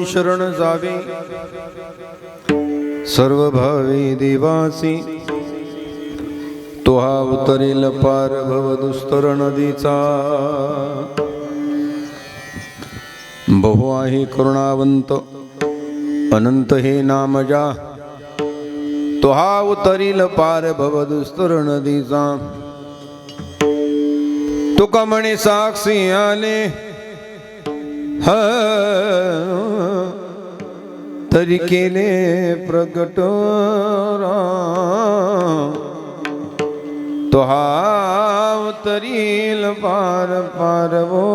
शरण जावे सर्व भावे देवासी तो हा उतरेल पार भव दुस्तर नदीचा बहु आहे करुणावंत अनंत हे नाम जा तो हा उतरील पार भव दुस्तर नदीचा तुका म्हणे साक्षी आले तरी केले प्रगट तो हा उतरील पार पारवो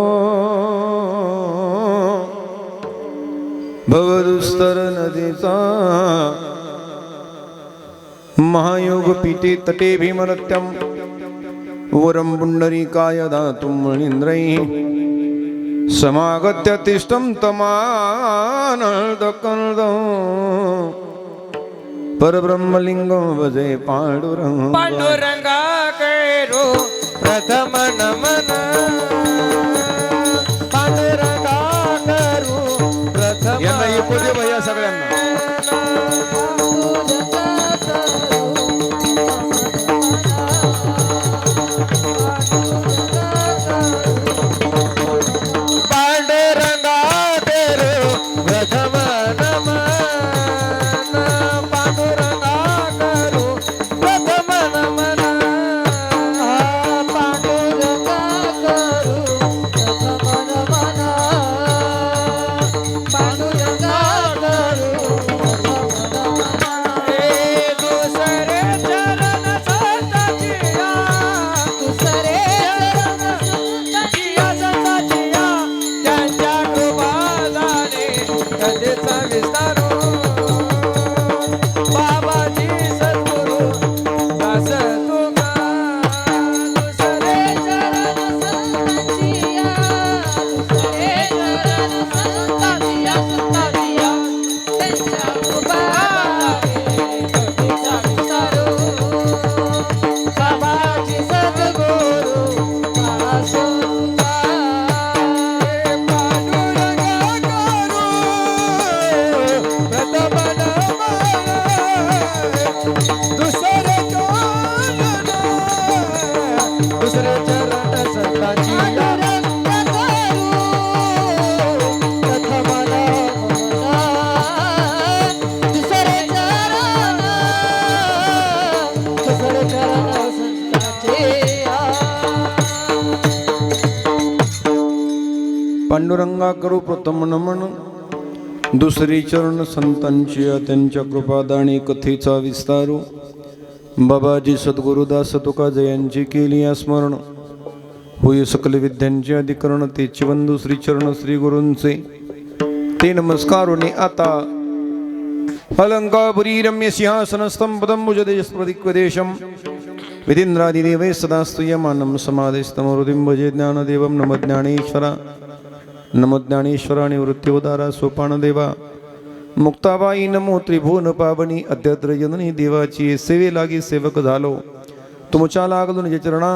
भवदुस्तर नदीचा महायोग पीते तटे भीमरत्यम वरम पुंडरीकाय दातुं मणीन्द्रैः समागत्य तिष्ठं तमानर्दकर्दं परब्रह्मलिंगं भजे पांडुरंग पांडुरंगा करो प्रथम नमन पांडुरंगा करो प्रथम यांना एकू दे भैया सगळ्यांना पांडुरंगा करू प्रथम नमन दुसरी चरण संतांची त्यांच्या कृपादानी कथेचा विस्तारू बाबाजी सद्गुरुदास तुका जयांची केली स्मरण होय सकल विद्यांचे अधिकरण ते चिवंदू श्री चरण श्री गुरूंचे ते नमस्कारोने आता अलंकापुरी रम्य सिंहासनस्थं पदंबुजदेशप्रदिक्वदेशं विधिन्द्रादिदेवै सदा स्तूयमानं समाधिस्थं हृदिं भजे ज्ञानदेवं नमो ज्ञानेश्वरा निवृत्त्योदारा सोपानदेवा मुक्ताबाई नमो त्रिभुवन पावनी अद्यत्र जननी देवाची सेवे लागी सेवक झालो तुमच्या लागलो निज चरणा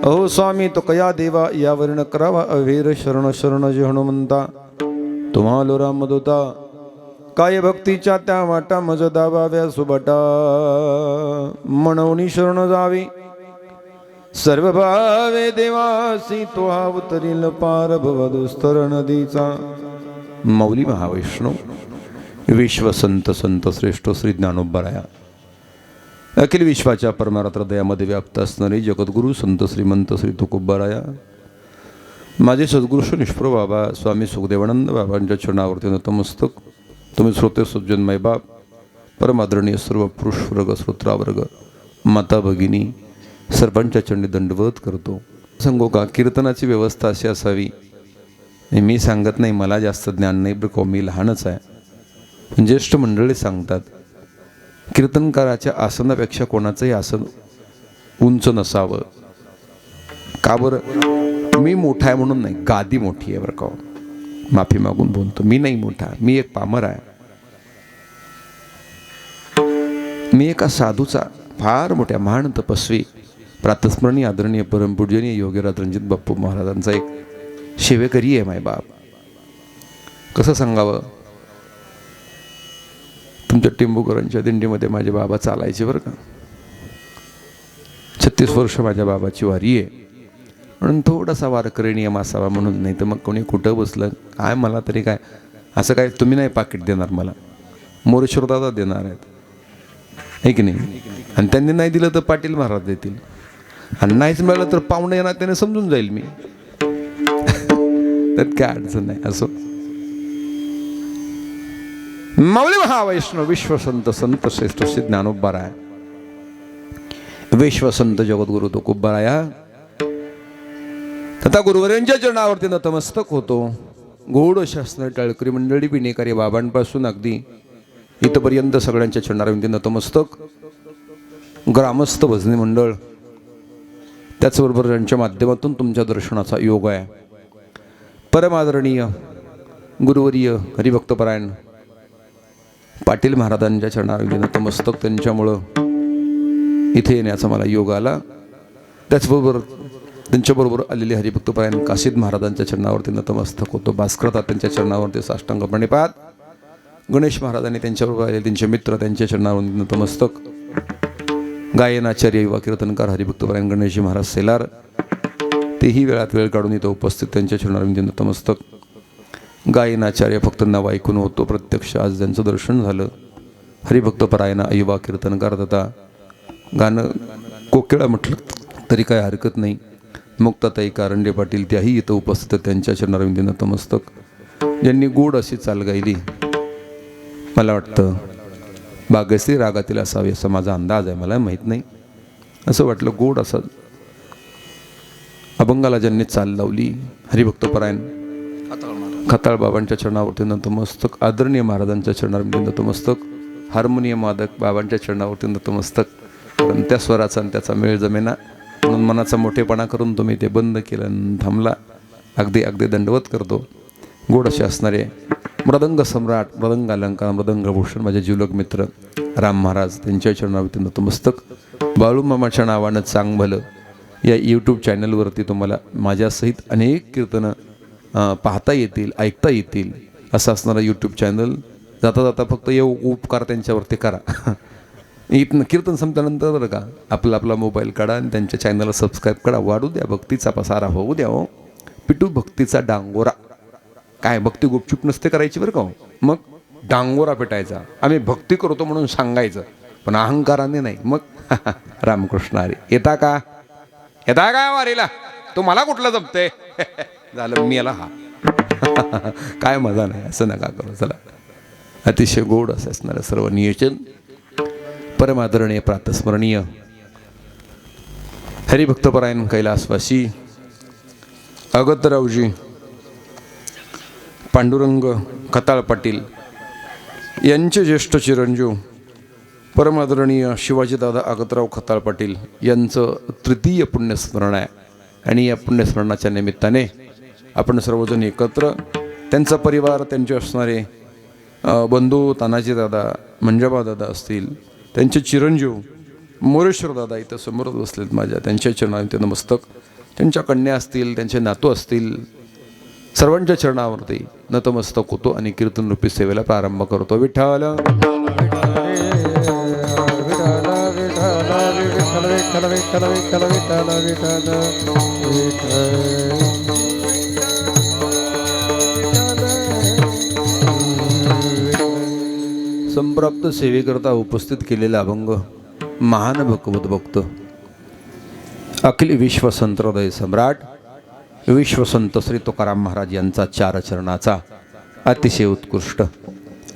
अहो स्वामी तो कया देवा या वर्ण करावा अवेर शरण शरण जे हनुमंता तुम्हालो रामदूता काय भक्तीच्या त्या वाटा मज दाबाव्या सुबटा मनवनी शरण जावे सर्व भावे देवासी तो अवतरील पार भवदुस्तर नदीचा मौली महावैष्णव विश्वसंत संत श्रेष्ठ श्री ज्ञानोबराया अखिल विश्वाच्या परमार्थ हृदयामध्ये व्याप्त असणारे जगद्गुरु संत श्रीमंत श्री तुकोबराया माझे सद्गुरु निष्प्र बाबा स्वामी सुखदेवानंद बाबांच्या चरणावरती नतमस्तक तुम्ही श्रोते सज्जनमय बाप परमादरणीय सर्व पुरुष वर्ग श्रोत्रावर्ग माता भगिनी सर्वांच्या चरणी दंडवत करतो सांगू का कीर्तनाची व्यवस्था अशी असावी मी सांगत नाही मला जास्त ज्ञान नाही बरं मी लहानच आहे ज्येष्ठ मंडळी सांगतात कीर्तनकाराच्या आसनापेक्षा कोणाचंही आसन उंच नसावं का बरं मी मोठा आहे म्हणून नाही गादी मोठी आहे बरं का माफी मागून बोलतो मी नाही मोठा मी एक पामर आहे मी एका साधूचा फार मोठ्या महान तपस्वी प्रातस्मरणीय आदरणीय परमपूजनीय योगीराज रणजित बाप्पू महाराजांचा एक सेवेकरी आहे माय बाप कसं सांगावं तुमच्या टिंबूकरांच्या दिंडीमध्ये माझे बाबा चालायचे बरं का. 36 वर्ष माझ्या बाबाची वारी आहे, म्हणून थोडासा वारकरी नियम असावा म्हणून. नाही तर मग कोणी कुठं बसलं काय, मला तरी काय असं काय तुम्ही नाही पाकिट देणार मला, मोरेश्वरदादा देणार आहेत आहे की नाही. आणि त्यांनी नाही दिलं तर पाटील महाराज देतील, आणि नाहीच मिळालं तर पाहुणे येणार, त्याने समजून जाईल मी, त्यात काय अडचण नाही. असं माऊली महावैष्णव विश्वसंत संत श्रेष्ठ श्री ज्ञानोबा राय, विश्वसंत जगद्गुरु तुकोबाराया तथा गुरुवरांच्या चरणावरती नतमस्तक होतो. गोड शास्त्र टाळकरी मंडळी पिणेकारी बाबांपासून अगदी इथपर्यंत सगळ्यांच्या चरणावरती नतमस्तक. ग्रामस्थ भजनी मंडळ, त्याचबरोबर त्यांच्या माध्यमातून तुमच्या दर्शनाचा योग आहे. परमादरणीय गुरुवर्य हरिभक्तपरायण पाटील महाराजांच्या चरणावरती नतमस्तक, त्यांच्यामुळं इथे येण्याचा मला योग आला. त्याचबरोबर त्यांच्याबरोबर आलेले हरिभक्तपरायण काशीद महाराजांच्या चरणावरती नतमस्तक होतो. भास्कर तात्यांच्या चरणावरती साष्टांग प्रणिपात. गणेश महाराजांनी त्यांच्याबरोबर आलेले त्यांचे मित्र त्यांच्या चरणावरती नतमस्तक. गायनाचार्य युवा कीर्तनकार हरिभक्तपरायण गणेशजी महाराज सेलार, तेही वेळात वेळ काढून इथं उपस्थित, त्यांच्या चरणावरती नतमस्तक. गायनाचार्य फक्त नाव ऐकून होतो, प्रत्यक्ष आज त्यांचं दर्शन झालं. हरिभक्तपरायण युवा कीर्तनकार तथा गाणं कोकिळा म्हटलं तरी काय हरकत नाही. मुक्ताताई कारंडे पाटील त्याही इथं उपस्थित, त्यांच्या चरणारविंदी नतमस्तक. ज्यांनी गोड अशी चाल गायली, मला वाटतं भाग्यश्री रागातील असावी असा माझा अंदाज आहे, मला माहीत नाही. असं वाटलं गोड असा अभंगाला ज्यांनी चाल लावली, हरिभक्तपरायण खताळ बाबांच्या चरणावरती नतमस्तक. आदरणीय महाराजांच्या चरणावरती नतमस्तक. हार्मोनियम वादक बाबांच्या चरणावरती नतमस्तक. कारण त्या स्वराचा आणि त्याचा मेळ जमेना, म्हणून मनाचा मोठेपणा करून तुम्ही ते बंद केलं आणि थांबला. अगदी अगदी दंडवत करतो. गोड असे असणारे मृदंग सम्राट, मृदंग अलंकार, मृदंगभूषण माझे जीवलग मित्र राम महाराज, त्यांच्या चरणावरती नतमस्तक. बाळूमामाच्या नावानं चांग भलं या यूट्यूब चॅनलवरती तुम्हाला माझ्यासहित अनेक कीर्तनं पाहता येतील, ऐकता येतील. असं असणारा यूट्यूब चॅनल. जाता जाता फक्त ये उपकार त्यांच्यावरती करा. इथनं कीर्तन संपल्यानंतर बरं का आपला आपला मोबाईल काढा आणि त्यांच्या चॅनलला सबस्क्राईब करा. वाढू द्या, भक्तीचा पसारा होऊ द्या. हो पिटू भक्तीचा डांगोरा. काय भक्ती गुपचूप नसते करायची बरं का हो, मग डांगोरा पेटायचा. आम्ही भक्ती करतो म्हणून सांगायचं, पण अहंकाराने नाही. मग रामकृष्ण हरी. येता का वारीला? तू मला कुठलं जमते झालं मी याला हा काय मजा नाही, असं नका करू. चला, अतिशय गोड असं असणारं सर्व नियोजन. परमादरणीय प्रातस्मरणीय हरिभक्तपरायण कैलासवासी अगतरावजी पांडुरंग खताळ पाटील यांचे ज्येष्ठ चिरंजीव परमादरणीय शिवाजीदादा अगतराव खताळ पाटील यांचं तृतीय पुण्यस्मरण आहे. आणि या पुण्यस्मरणाच्या निमित्ताने आपण सर्वजण एकत्र, त्यांचा परिवार, त्यांचे असणारे बंधू तानाजी दादा, मंजाबा दादा असतील, त्यांचे चिरंजीव मोरेश्वर दादा इथं समोर बसलेत माझ्या, त्यांच्या चरणावरती नमस्तक. त्यांच्या कन्या असतील, त्यांचे नातू असतील, सर्वांच्या चरणावरती नतमस्तक होतो आणि कीर्तनरूपी सेवेला प्रारंभ करतो. विठ्ठल संप्राप्त सेवेकरता उपस्थित केलेला अभंग महान भगवत भक्त अखिल विश्वसंत हृदय सम्राट विश्वसंत श्री तुकाराम महाराज यांचा चार चरणाचा अतिशय उत्कृष्ट.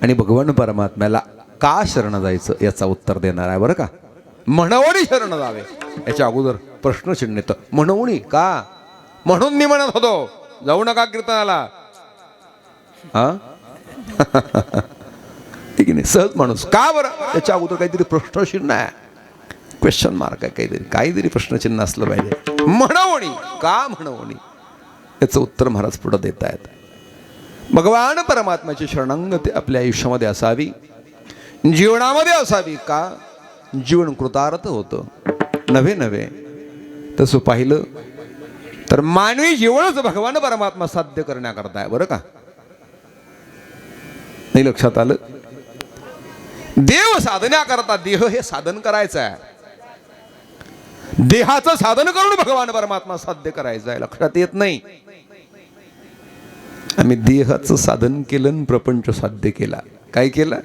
आणि भगवान परमात्म्याला का शरण जायचं याचा उत्तर देणार आहे बरं का. म्हणवणी शरण जावे याच्या अगोदर प्रश्नचिन्ह येतं. म्हणवणी का? म्हणून मी म्हणत होतो जाऊ नका कीर्तनाला. हा ठीक आहे, सहज माणूस का बरं, त्याच्या अगोदर काहीतरी प्रश्नचिन्ह आहे, क्वेश्चन मार्क आहे, काहीतरी प्रश्नचिन्ह असलं पाहिजे. म्हणवणी का? म्हणवणी याचं उत्तर महाराज पुढे देत आहेत. भगवान परमात्म्याची शरणागती आपल्या आयुष्यामध्ये असावी, जीवनामध्ये असावी. का? जीवन कृतार्थ होतं. नव्हे तसं पाहिलं तर मानवी जीवनच भगवान परमात्मा साध्य करण्याकरता आहे बरं का. नाही लक्षात आलं? देव साधण्याकरता देह हे साधन करायचं आहे. देहाचं साधन करून भगवान परमात्मा साध्य करायचं आहे. लक्षात येत नाही. आम्ही देहाचं साधन केलं आणि प्रपंच साध्य केला. काय केलं?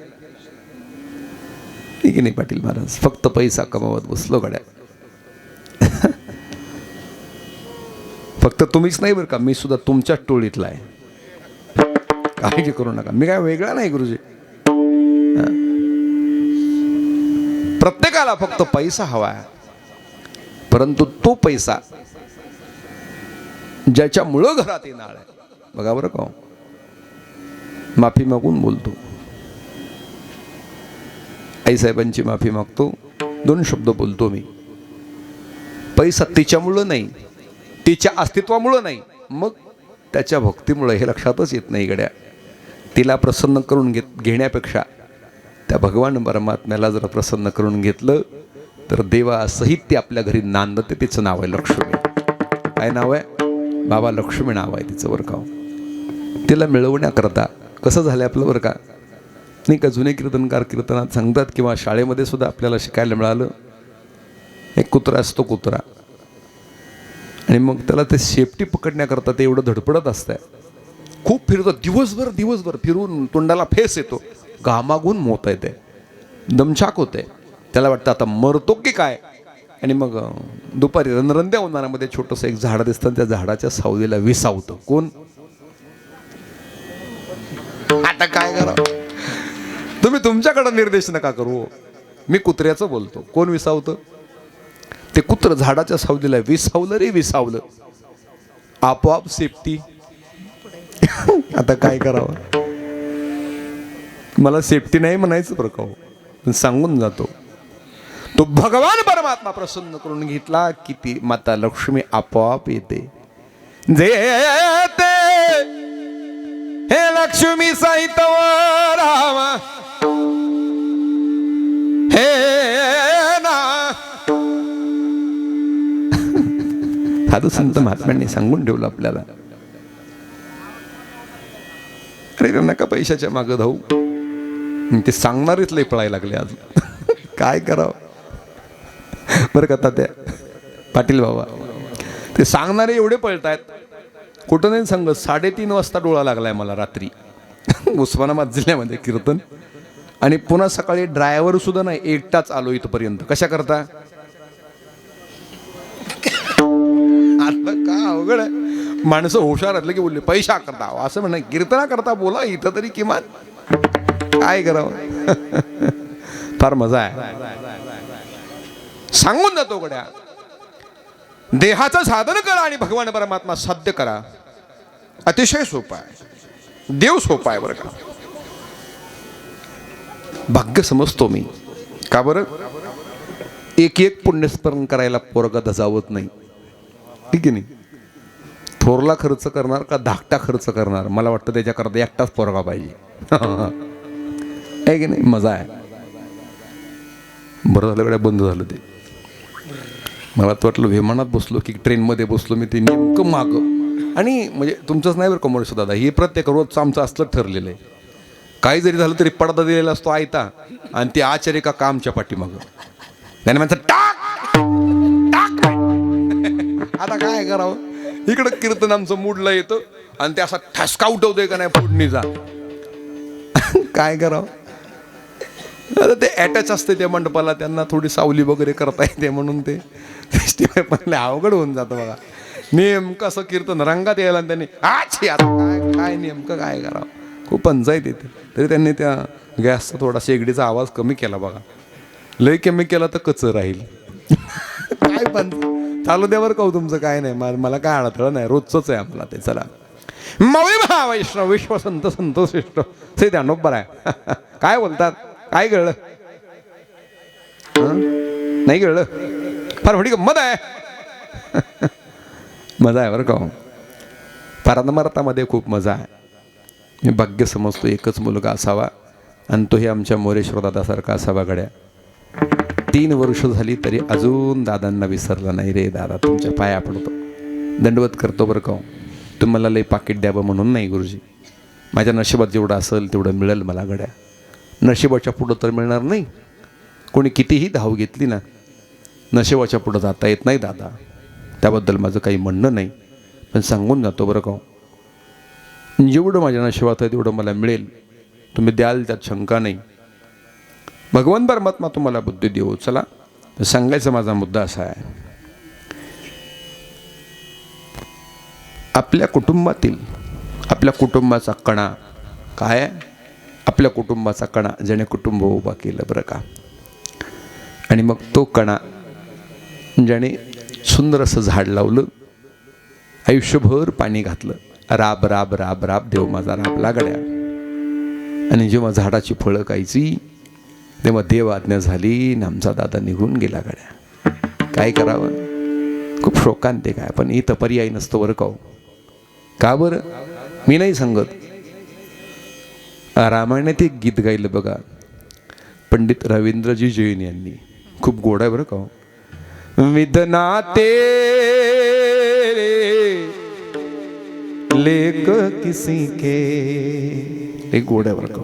ठीक नाही पाटील महाराज, फक्त पैसा कमावत बसलो गड्या. फक्त तुम्हीच नाही बरं का, मी सुद्धा तुमच्याच टोळीतला आहे. काळजी करू नका, मी काय वेगळा नाही गुरुजी. प्रत्येकाला फक्त पैसा हवा आहे, परंतु तो पैसा ज्याच्यामुळं घरात येणार आहे. बघा बरं का, माफी मागून बोलतो, आईसाहेबांची माफी मागतो, 2 शब्द बोलतो मी. पैसा तिच्यामुळं नाही, तिच्या अस्तित्वामुळं नाही, मग त्याच्या भक्तीमुळं, हे लक्षातच येत नाही गड्या. तिला प्रसन्न करून घेण्यापेक्षा त्या भगवान परमात्म्याला जर प्रसन्न करून घेतलं तर देवासहित ती आपल्या घरी नांदते. तिचं नाव आहे लक्ष्मी. काय नाव आहे? बाबा लक्ष्मी नाव आहे तिचं बरं का. तिला मिळवण्याकरता कसं झालं आपलं बरं का, नाही का, जुने कीर्तनकार कीर्तनात सांगतात किंवा शाळेमध्ये सुद्धा आपल्याला शिकायला मिळालं. एक कुत्रा असतो, कुत्रा, आणि मग त्याला ते शेपटी पकडण्याकरता ते एवढं धडपडत असतंय, खूप फिरतो, दिवसभर फिरून तोंडाला फेस येतो, घामागून मोत येते, दमछाक होते. त्याला वाटतं आता मरतो की काय. आणि मग दुपारी रणरंद्या उन्हाळ्यामध्ये छोटंसं एक झाड दिसतं, त्या झाडाच्या सावलीला विसावतं. कोण? आता काय करावं? तुम्ही तुमच्याकडे निर्देश नका करू, मी कुत्र्याचं बोलतो. कोण विसावतं? ते कुत्र झाडाच्या सावलीला विसावलं रे, विसावलं, आपोआप सेफ्टी. आता काय करावं? मला सेफ्टी नाही म्हणायचं बरं का, पण सांगून जातो, तो भगवान परमात्मा प्रसन्न करून घेतला की ती माता लक्ष्मी आपोआप येते. जेते हे लक्ष्मी सहित राम हे ना. साधू संत महात्म्यांनी सांगून ठेवलं आपल्याला. अरे नका पैशाच्या मागं धावू. ते सांगणारेच लय पळायला लागले आज. काय करावं बरं का तात्या, पाटील बाबा, ते सांगणारे एवढे पळतायत. कुठं नाही सांगत, 3:30 वाजता डोळा लागलाय मला रात्री उस्मानाबाद जिल्ह्यामध्ये कीर्तन, आणि पुन्हा सकाळी ड्रायव्हर सुद्धा नाही, एकटाच आलो इथपर्यंत. कशा करता? आता का अवघड आहे. माणसं हुशार असलं की बोलले पैसा करता, असं म्हणा, कीर्तना करता बोला इथं तरी किमान. काय करावं? फार मजा आहे. सांगून जातो गड्या, देहाचं साधन करा आणि भगवान परमात्मा साध्य करा. अतिशय सोपा आहे, देव सोपा आहे बरं का. भाग्य समजतो मी. का बरं? एक पुण्यस्मरण करायला पोरगा धजावत नाही, ठीक आहे नाही. थोरला खर्च करणार का धाकटा खर्च करणार? मला वाटतं त्याच्याकरता एकटाच पोरगा पाहिजे. आहे की नाही? मजा आहे. बरं झालं गड्या बंद झालं ते. मला तर वाटलं विमानात बसलो की ट्रेनमध्ये बसलो मी, ते नेमकं मागं. आणि म्हणजे तुमचंच नाही बरं कमोरेश दादा, हे प्रत्येक रोजचं आमचं असलं ठरलेलं आहे. काही जरी झालं तरी पडदा दिलेला असतो आयता, आणि ते आचार्य का कामच्या पाठीमागं त्याने म्हणतात टाक टाक. आता काय करावं? इकडं कीर्तन आमचं मूडला येतं आणि ते असा ठसका उठवतोय का नाही फोडणीचा. काय करावं? आता ते अटॅच असते त्या मंडपाला, त्यांना थोडी सावली वगैरे करता येते म्हणून ते पण अवघड होऊन जातं बघा. नेमकं असं कीर्तन रंगात यायला आणि त्यांनी आच्छी आता काय काय नेमकं काय करावं? खूप पंचायत येते. तरी त्यांनी त्या गॅसचा थोडा शेगडीचा आवाज कमी केला बघा. लय कमी केला तर कचर राहील. काय पण चालू द्यावर का तुमचं काय नाही, मला काय अडथळं नाही, रोजच आहे आम्हाला ते. चला, मवी महावैष्णव विश्वसंत संतोषिष्ट से ध्यानोबर आहे. काय बोलतात? काय कळलं? नाही कळलं? फार मोठी गंमत आहे. मजा आहे बरं का. पारंपरामध्ये खूप मजा आहे. मी भाग्य समजतो एकच मुलगा असावा, आणि तो हे आमच्या मोरेश्वर दादासारखा असावा गड्या. 3 वर्ष झाली तरी अजून दादांना विसरला नाही. रे दादा, तुमच्या पाया पडतो, दंडवत करतो बरं का. तुम्हाला लई पाकिट द्यावं म्हणून नाही गुरुजी, माझ्या नशिबात जेवढं असेल तेवढं मिळेल मला गड्या. नशिबाच्या पुढं तर मिळणार नाही. कोणी कितीही धाव घेतली ना, नशिबाच्या पुढं जाता येत नाही दादा. त्याबद्दल माझं काही म्हणणं नाही, पण सांगून जातो बरं का, जेवढं माझ्या नशिबात आहे तेवढं मला मिळेल, तुम्ही द्याल त्यात शंका नाही. भगवान परमात्मा तुम्हाला बुद्धी देऊ. चला, सांगायचा माझा मुद्दा असा आहे, आपल्या कुटुंबातील, आपल्या कुटुंबाचा कणा काय आहे, आपल्या कुटुंबाचा कणा ज्याने कुटुंब उभा केलं बरं का, आणि मग तो कणा ज्याने सुंदर असं झाड लावलं, आयुष्यभर पाणी घातलं, राब राब राब राब देव माझा राबला गड्या, आणि जेव्हा झाडाची फळं खायची तेव्हा देव आज्ञा झाली आणि आमचा दादा निघून गेला गड्या. काय करावं, खूप शोकांतिक आहे, पण इथं पर्याय नसतो बरं का. का बरं, मी नाही सांगत. रामायणात एक गीत गायलं बघा, पंडित रवींद्रजी जैन यांनी, खूप गोड आहे बरं का. विदना तेरे लेक किसी के, एक गोड आहे बरं का.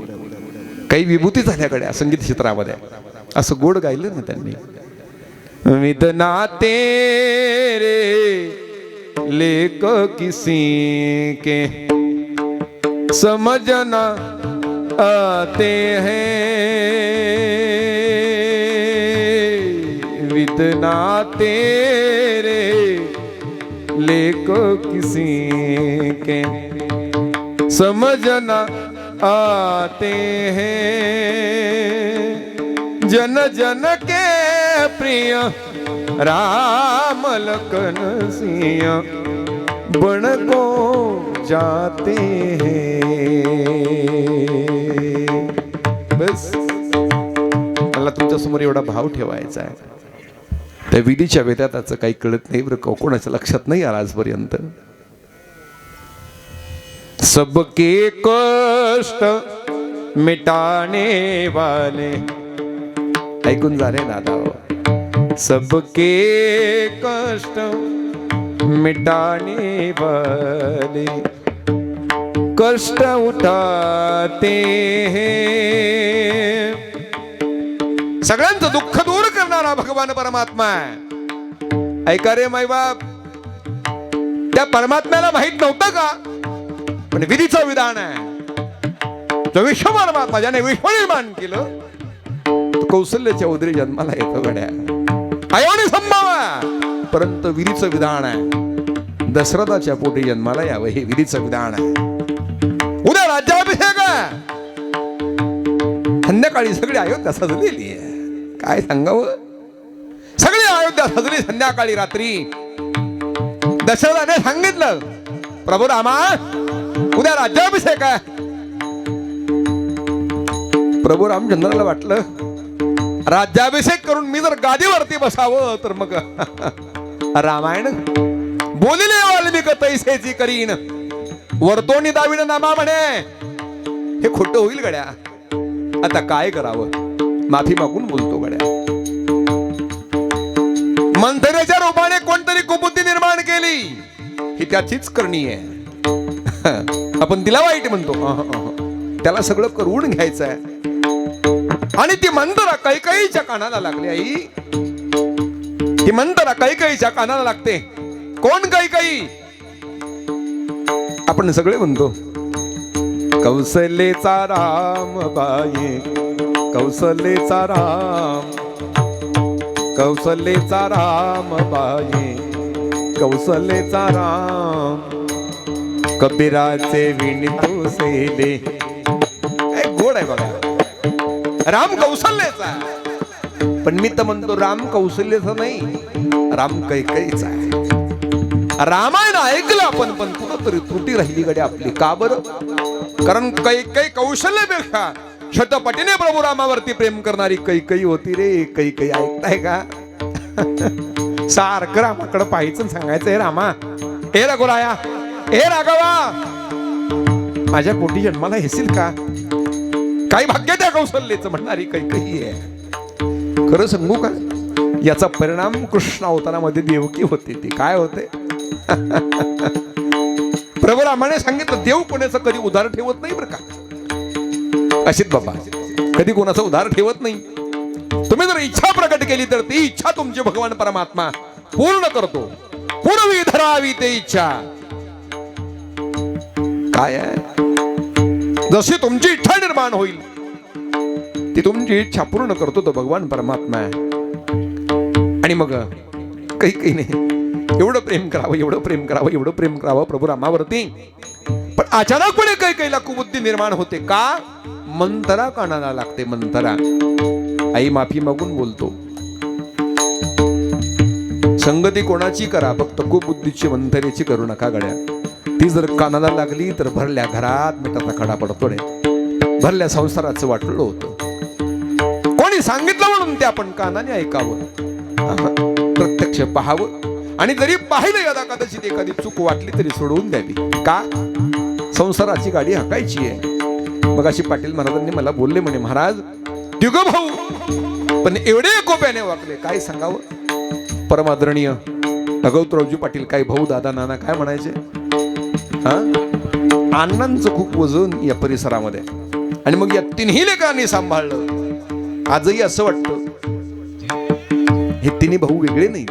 काही विभूती झाल्याकडे संगीत क्षेत्रामध्ये असं गोड गायलं ना त्यांनी. विदना तेरे लेक किसी के समझना आते हैं, विदना तेरे लेक किसी के समझना आते हैं, जन जन के प्रिय राम लखन सिंह बन को जाते हैं. बस मला तुमच्या समोर एवढा भाव ठेवायचा आहे. त्या विधीच्या वेदाताचं काही कळत नाही बरं का, कोणाच्या लक्षात नाही आला आजपर्यंत. सबके कष्ट मिटाने वाले, ऐकून जा रे दादा, सबके कष्ट मिटाने वाले कष्ट उठाते हैं. सगळ्यांचं दुःख दूर करणारा भगवान परमात्मा आहे. ऐका रे माई बाप, त्या परमात्म्याला माहित नव्हतं का, पण विधीचं विधान आहे. जो विश्व परमात्मा ज्याने विश्व निर्माण केलं, तो कौशल्याच्या उदरी जन्माला येतो गड्या, अयोनी संभव, परंतु विधीचं विधान आहे. दशरथाच्या पोटी जन्माला यावं हे विधीचं विधान आहे. उद्या राज्याभिषेक आहे, संध्याकाळी सगळी अयोध्या सजलेली आहे. काय सांगावं, सगळी अयोध्या सजली संध्याकाळी रात्री. दशरथाने सांगितलं, प्रभू रामा उद्या राज्याभिषेक आहे. प्रभू रामचंद्राला वाटलं, राज्याभिषेक करून मी जर गादीवरती बसावं तर मग रामायण बोलिले वाल्मिक तैसेची करीन, वर्तोनी दाविन नामा म्हणे, हे खोटं होईल गड्या. आता काय करावं, माफी मागून बोलतो गड्या. मंथरेच्या रूपाने कोणतरी कुबुद्धी निर्माण केली, ही त्याचीच करणी आहे. आपण तिला वाईट म्हणतो, त्याला सगळं करून घ्यायचं आहे. आणि ती मंथरा कैकेयीच्या कानाला लागली. आई, ती मंथरा कैकेयीच्या कानाला लागते. कोण कैकेयी? आपण सगळे म्हणतो कौशलेचा राम बाई, कौशलेचा राम, कौशलेचा राम बाई, कौशलेचा राम, कबीराचे विणतो सेले. गोड आहे बघा, राम कौशल्याचा. पण मी तर म्हणतो राम कौशल्याचा नाही, राम कैकेयीचा आहे. रामायण ऐकलं आपण, पण कुठंतरी त्रुटी राहिली गड्या आपली. का बरं? कारण कैकेयी कौशल्यापेक्षा शतपटीने प्रभू रामावरती प्रेम करणारी कैकेयी होती रे. कैकेयी ऐकताय का? सारखं रामाकडे पाहायचं, सांगायचं, हे रामा, हे रघुराया, हे राघवा, माझ्या पोटी जन्माला येशील का? काही भाग्य त्या कौशल्याचं म्हणणारी कैकेयी आहे. खरं सांगू का, याचा परिणाम कृष्ण अवतारामध्ये देवकी होते. ती काय होते? प्रभू रामाने सांगितलं, देव कोणाचं कधी उदार ठेवत नाही बरं का. अशीच बाबा कधी कोणाचं उधार ठेवत नाही. तुम्ही जर इच्छा प्रकट केली तर ती इच्छा तुमची भगवान परमात्मा पूर्ण करतो. पूर्वी धरावी ते इच्छा. काय आहे, जशी तुमची इच्छा निर्माण होईल ती तुमची इच्छा पूर्ण करतो तो भगवान परमात्मा आहे. आणि मग काही नाही, एवढं प्रेम करावं, एवढं प्रेम करावं, एवढं प्रेम करावं प्रभू रामावरती. पण अचानकपणे कैकेयीला कुबुद्धी निर्माण होते. का? मंथरा कानाला लागते. मंथरा आई माफी मागून बोलतो, संगती कोणाची करा, फक्त कुबुद्धीची मंथरेची करू नका गड्या. ती जर कानाला लागली तर भरल्या घरात मिठाचा खडा पडतो रे. भरल्या संसाराचं वाटलं होतं. कोणी सांगितलं म्हणून ते आपण कानाने ऐकावं, प्रत्यक्ष पाहावं. आणि जरी पाहिलं यदा कदाचित एखादी चूक वाटली तरी सोडवून द्यावी. का? संसाराची गाडी हाकायची आहे. मग अशी पाटील महाराजांनी मला बोलले म्हणे, महाराज तिघ भाऊ पण एवढे एकोप्याने वागले, काय सांगावं. परमादरणीय भगवतरावजी पाटील काय भाऊ दादा नाना काय म्हणायचे. अण्णांचं खूप वजन या परिसरामध्ये. आणि मग या तिन्ही लेकरांनी सांभाळलं. आजही असं वाटतं हे तिन्ही भाऊ वेगळे नाही,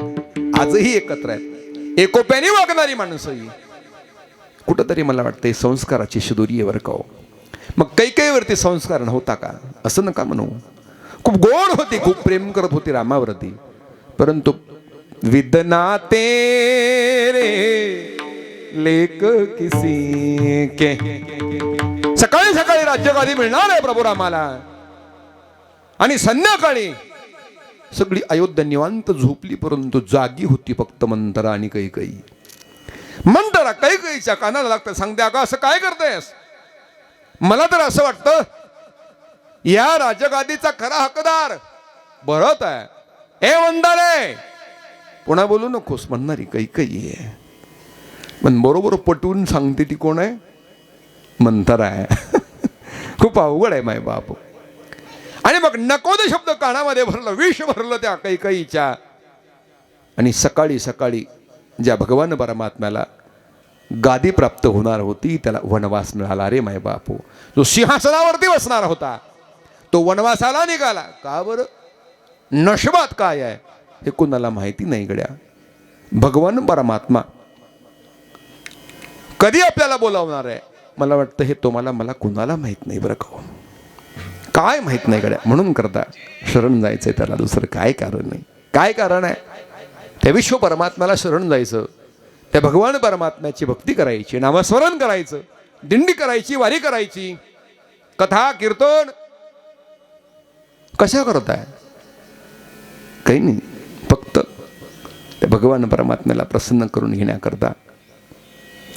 आजही एकत्र आहेत. एकोप्याने वागणारी माणसं ही कुठंतरी मला वाटतं संस्काराची शिदोरी आहे बरं का. मग कैकेयीवरती संस्कार नव्हता का असं नका म्हणू. खूप गोड होती, खूप प्रेम करत होती रामावरती. परंतु विदना तेरे लेक किसी के. सकाळी सकाळी राज्यगादी मिळणार आहे प्रभू रामाला आणि संध्याकाळी सगळी अयोध्या निवांत झोपली. परंतु जागी होती फक्त मंथरा आणि कैकेयी. मंथरा कैकेयीच्या कानाला लागतं, सांगते अगं असं काय करतेस. मला तर असं वाटतं या राजगादीचा खरा हकदार भरत आहे. ए वंदारे, पुन्हा बोलू नकोस म्हणणारी कैकेयी आहे. पण बरोबर पटवून सांगते ती कोण आहे. मंथरा आहे. खूप अवघड आहे माय बाप. आणि मग नको ते शब्द कानामध्ये भरलं, विष भरलं त्या कैकेयीच्या. आणि सकाळी सकाळी ज्या भगवान परमात्म्याला गादी प्राप्त होणार होती त्याला वनवास मिळाला रे माय बापू. जो सिंहासनावरती बसणार होता तो वनवासाला निघाला. का बरं? नशिबात काय आहे हे कोणाला माहिती नाही गड्या. भगवान परमात्मा कधी आपल्याला बोलावणार आहे मला वाटतं हे तुम्हाला मला कुणाला माहित नाही बरं का. काय माहित नाही गड्या. म्हणून करता शरण जायचंय त्याला, दुसरं काय कारण नाही. काय कारण आहे? त्या विश्व परमात्म्याला शरण जायचं, त्या भगवान परमात्म्याची भक्ती करायची, नामस्मरण करायचं, दिंडी करायची, वारी करायची, कथा कीर्तन. कशा करताय? काही नाही, फक्त त्या भगवान परमात्म्याला प्रसन्न करून घेण्याकरता.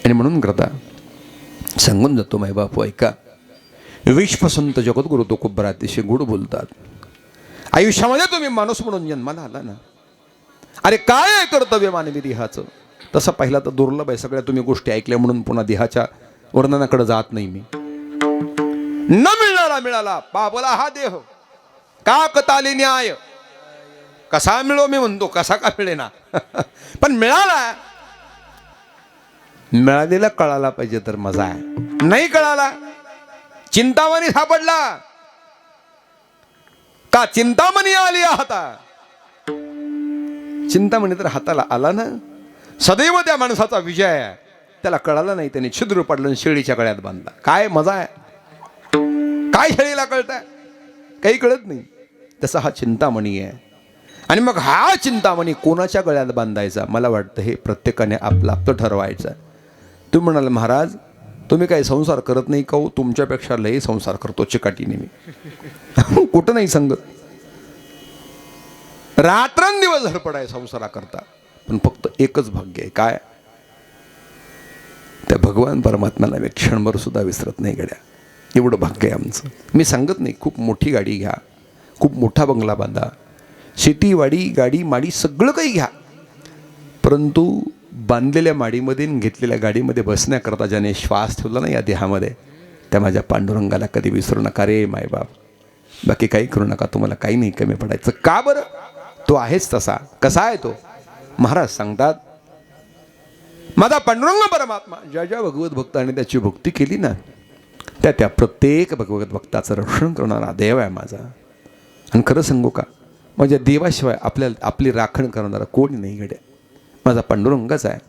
आणि म्हणून करता सांगून जातो माय बापू ऐका. विश्वसंत जगद्गुरु तुकोबरा अतिशय गोड बोलतात. आयुष्यामध्ये तुम्ही माणूस म्हणून जन्माला आला ना, अरे काय आहे कर्तव्य मानवी देहाचं. तसं पाहिला तर दुर्लभ आहे. सगळ्या तुम्ही गोष्टी ऐकल्या म्हणून पुन्हा देहाच्या वर्णनाकडे जात नाही मी. न मिळणारा मिळाला पाबला हा देह, का कताली न्याय. कसा मिळो मी म्हणतो, कसा का मिळेना. पण मिळाला, मिळालेला कळाला पाहिजे तर मजा आहे. नाही कळाला, चिंतामणी सापडला का चिंतामणी आली हाता. चिंतामणी तर हाताला आला ना. सदैव त्या माणसाचा विजय आहे. त्याला कळाला नाही, त्याने छिद्र पडलं शेळीच्या गळ्यात बांधला. काय मजा आहे. काय शेळीला कळतंय? काही कळत नाही. तसा हा चिंतामणी आहे. आणि मग हा चिंतामणी कोणाच्या गळ्यात बांधायचा मला वाटतं हे प्रत्येकाने आपलं आपलं ठरवायचं. तुम्ही म्हणाल महाराज तुम्ही काही संसार करत नाही का. तुमच्यापेक्षा लय संसार करतो चिकाटीने मी. कुठं नाही सांगत. रात्रंदिवस धडपडाय संसारा करता. पण फक्त एकच भाग्य आहे. काय? त्या भगवान परमात्म्याला मी क्षणभर सुद्धा विसरत नाही गड्या. एवढं भाग्य आहे आमचं. मी सांगत नाही खूप मोठी गाडी घ्या, खूप मोठा बंगला बांधा, शेती वाडी गाडी माडी सगळं काही घ्या, परंतु बांधलेल्या माडीमध्ये घेतलेल्या गाडीमध्ये बसण्याकरता ज्याने श्वास ठेवला ना या देहामध्ये त्या माझ्या पांडुरंगाला कधी विसरू नका रे मायबाप. बाकी काही करू नका. तुम्हाला काही नाही कमी पडायचं. का बरं? तो आहेच तसा. कसा आहे तो? महाराज सांगतात माझा पांडुरंग परमात्मा ज्या ज्या भगवत भक्ताने त्याची भक्ती केली ना त्या प्रत्येक भगवत भक्ताचं रक्षण करणारा देव आहे माझा. आणि खरं सांगू का, माझ्या देवाशिवाय आपली राखण करणारा कोणी नाही गड्या, माझा पांडुरंगच आहे.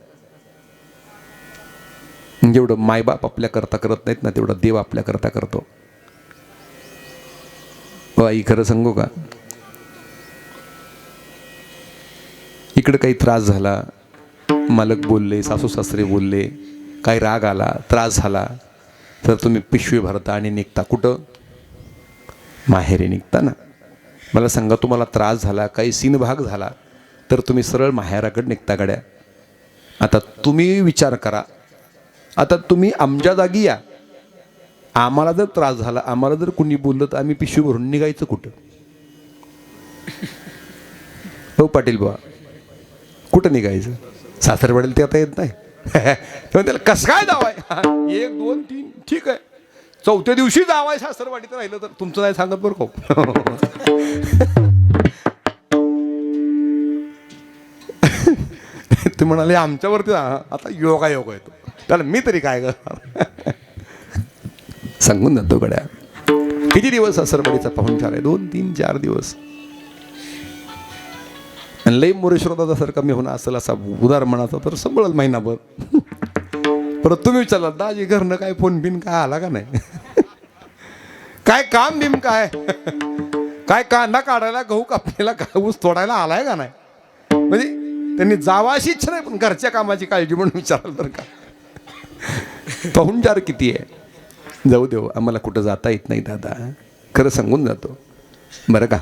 जेवढं मायबाप आपल्याकरता करत नाहीत ना, तेवढं देव आपल्याकरता करतो. आई खरं सांगू का, इकडे काही त्रास झाला, मालक बोलले, सासू सासरे बोलले, काही राग आला, त्रास झाला, तर तुम्ही पिशवी भरता आणि निघता. कुठं? माहेरी निघता ना. मला सांगा, तुम्हाला त्रास झाला, काही सीनभाग झाला, तर तुम्ही सरळ माहेराकडे निघता गड्या. आता तुम्ही विचार करा, आता तुम्ही आमच्या जागी या. आम्हाला जर त्रास झाला, आम्हाला जर कुणी बोललं, तर आम्ही पिशवी भरून निघायचं कुठं? हो पाटील बुवा, कुठं निघायचं? सासरवाडीला ते आता येत नाही. तेव्हा त्याला कसं काय जावाय? 1 2 3 ठीक आहे, 4थ्या दिवशी जावाय सासरवाडीत राहिलं तर. तुमचं नाही सांगत बरं का. ते म्हणाले आमच्यावरती आता योगा येतो. त्याला मी तरी काय करणार? सांगून जातो गड्या. किती दिवस सासरवाडीचा पाहुणचार आहे? 2 3 4 दिवस. लई मोरेश्वर सारखा मी होणार असेल असा उदार म्हणाचा तर संभळल महिनाभर. परत तुम्ही विचारला, दाजी घरनं काय फोन बिन काय आला का नाही? काय काम बिम काय? काय कांदा काढायला, गहू कापण्याला, काय ऊस तोडायला आलाय का नाही? म्हणजे त्यांनी जावा अशी इच्छा नाही, पण घरच्या कामाची काळजी म्हणून विचाराल तर का. पाहुणचार किती आहे? जाऊ देऊ, आम्हाला कुठं जाता येत नाही दादा, खरं सांगून जातो बरं का.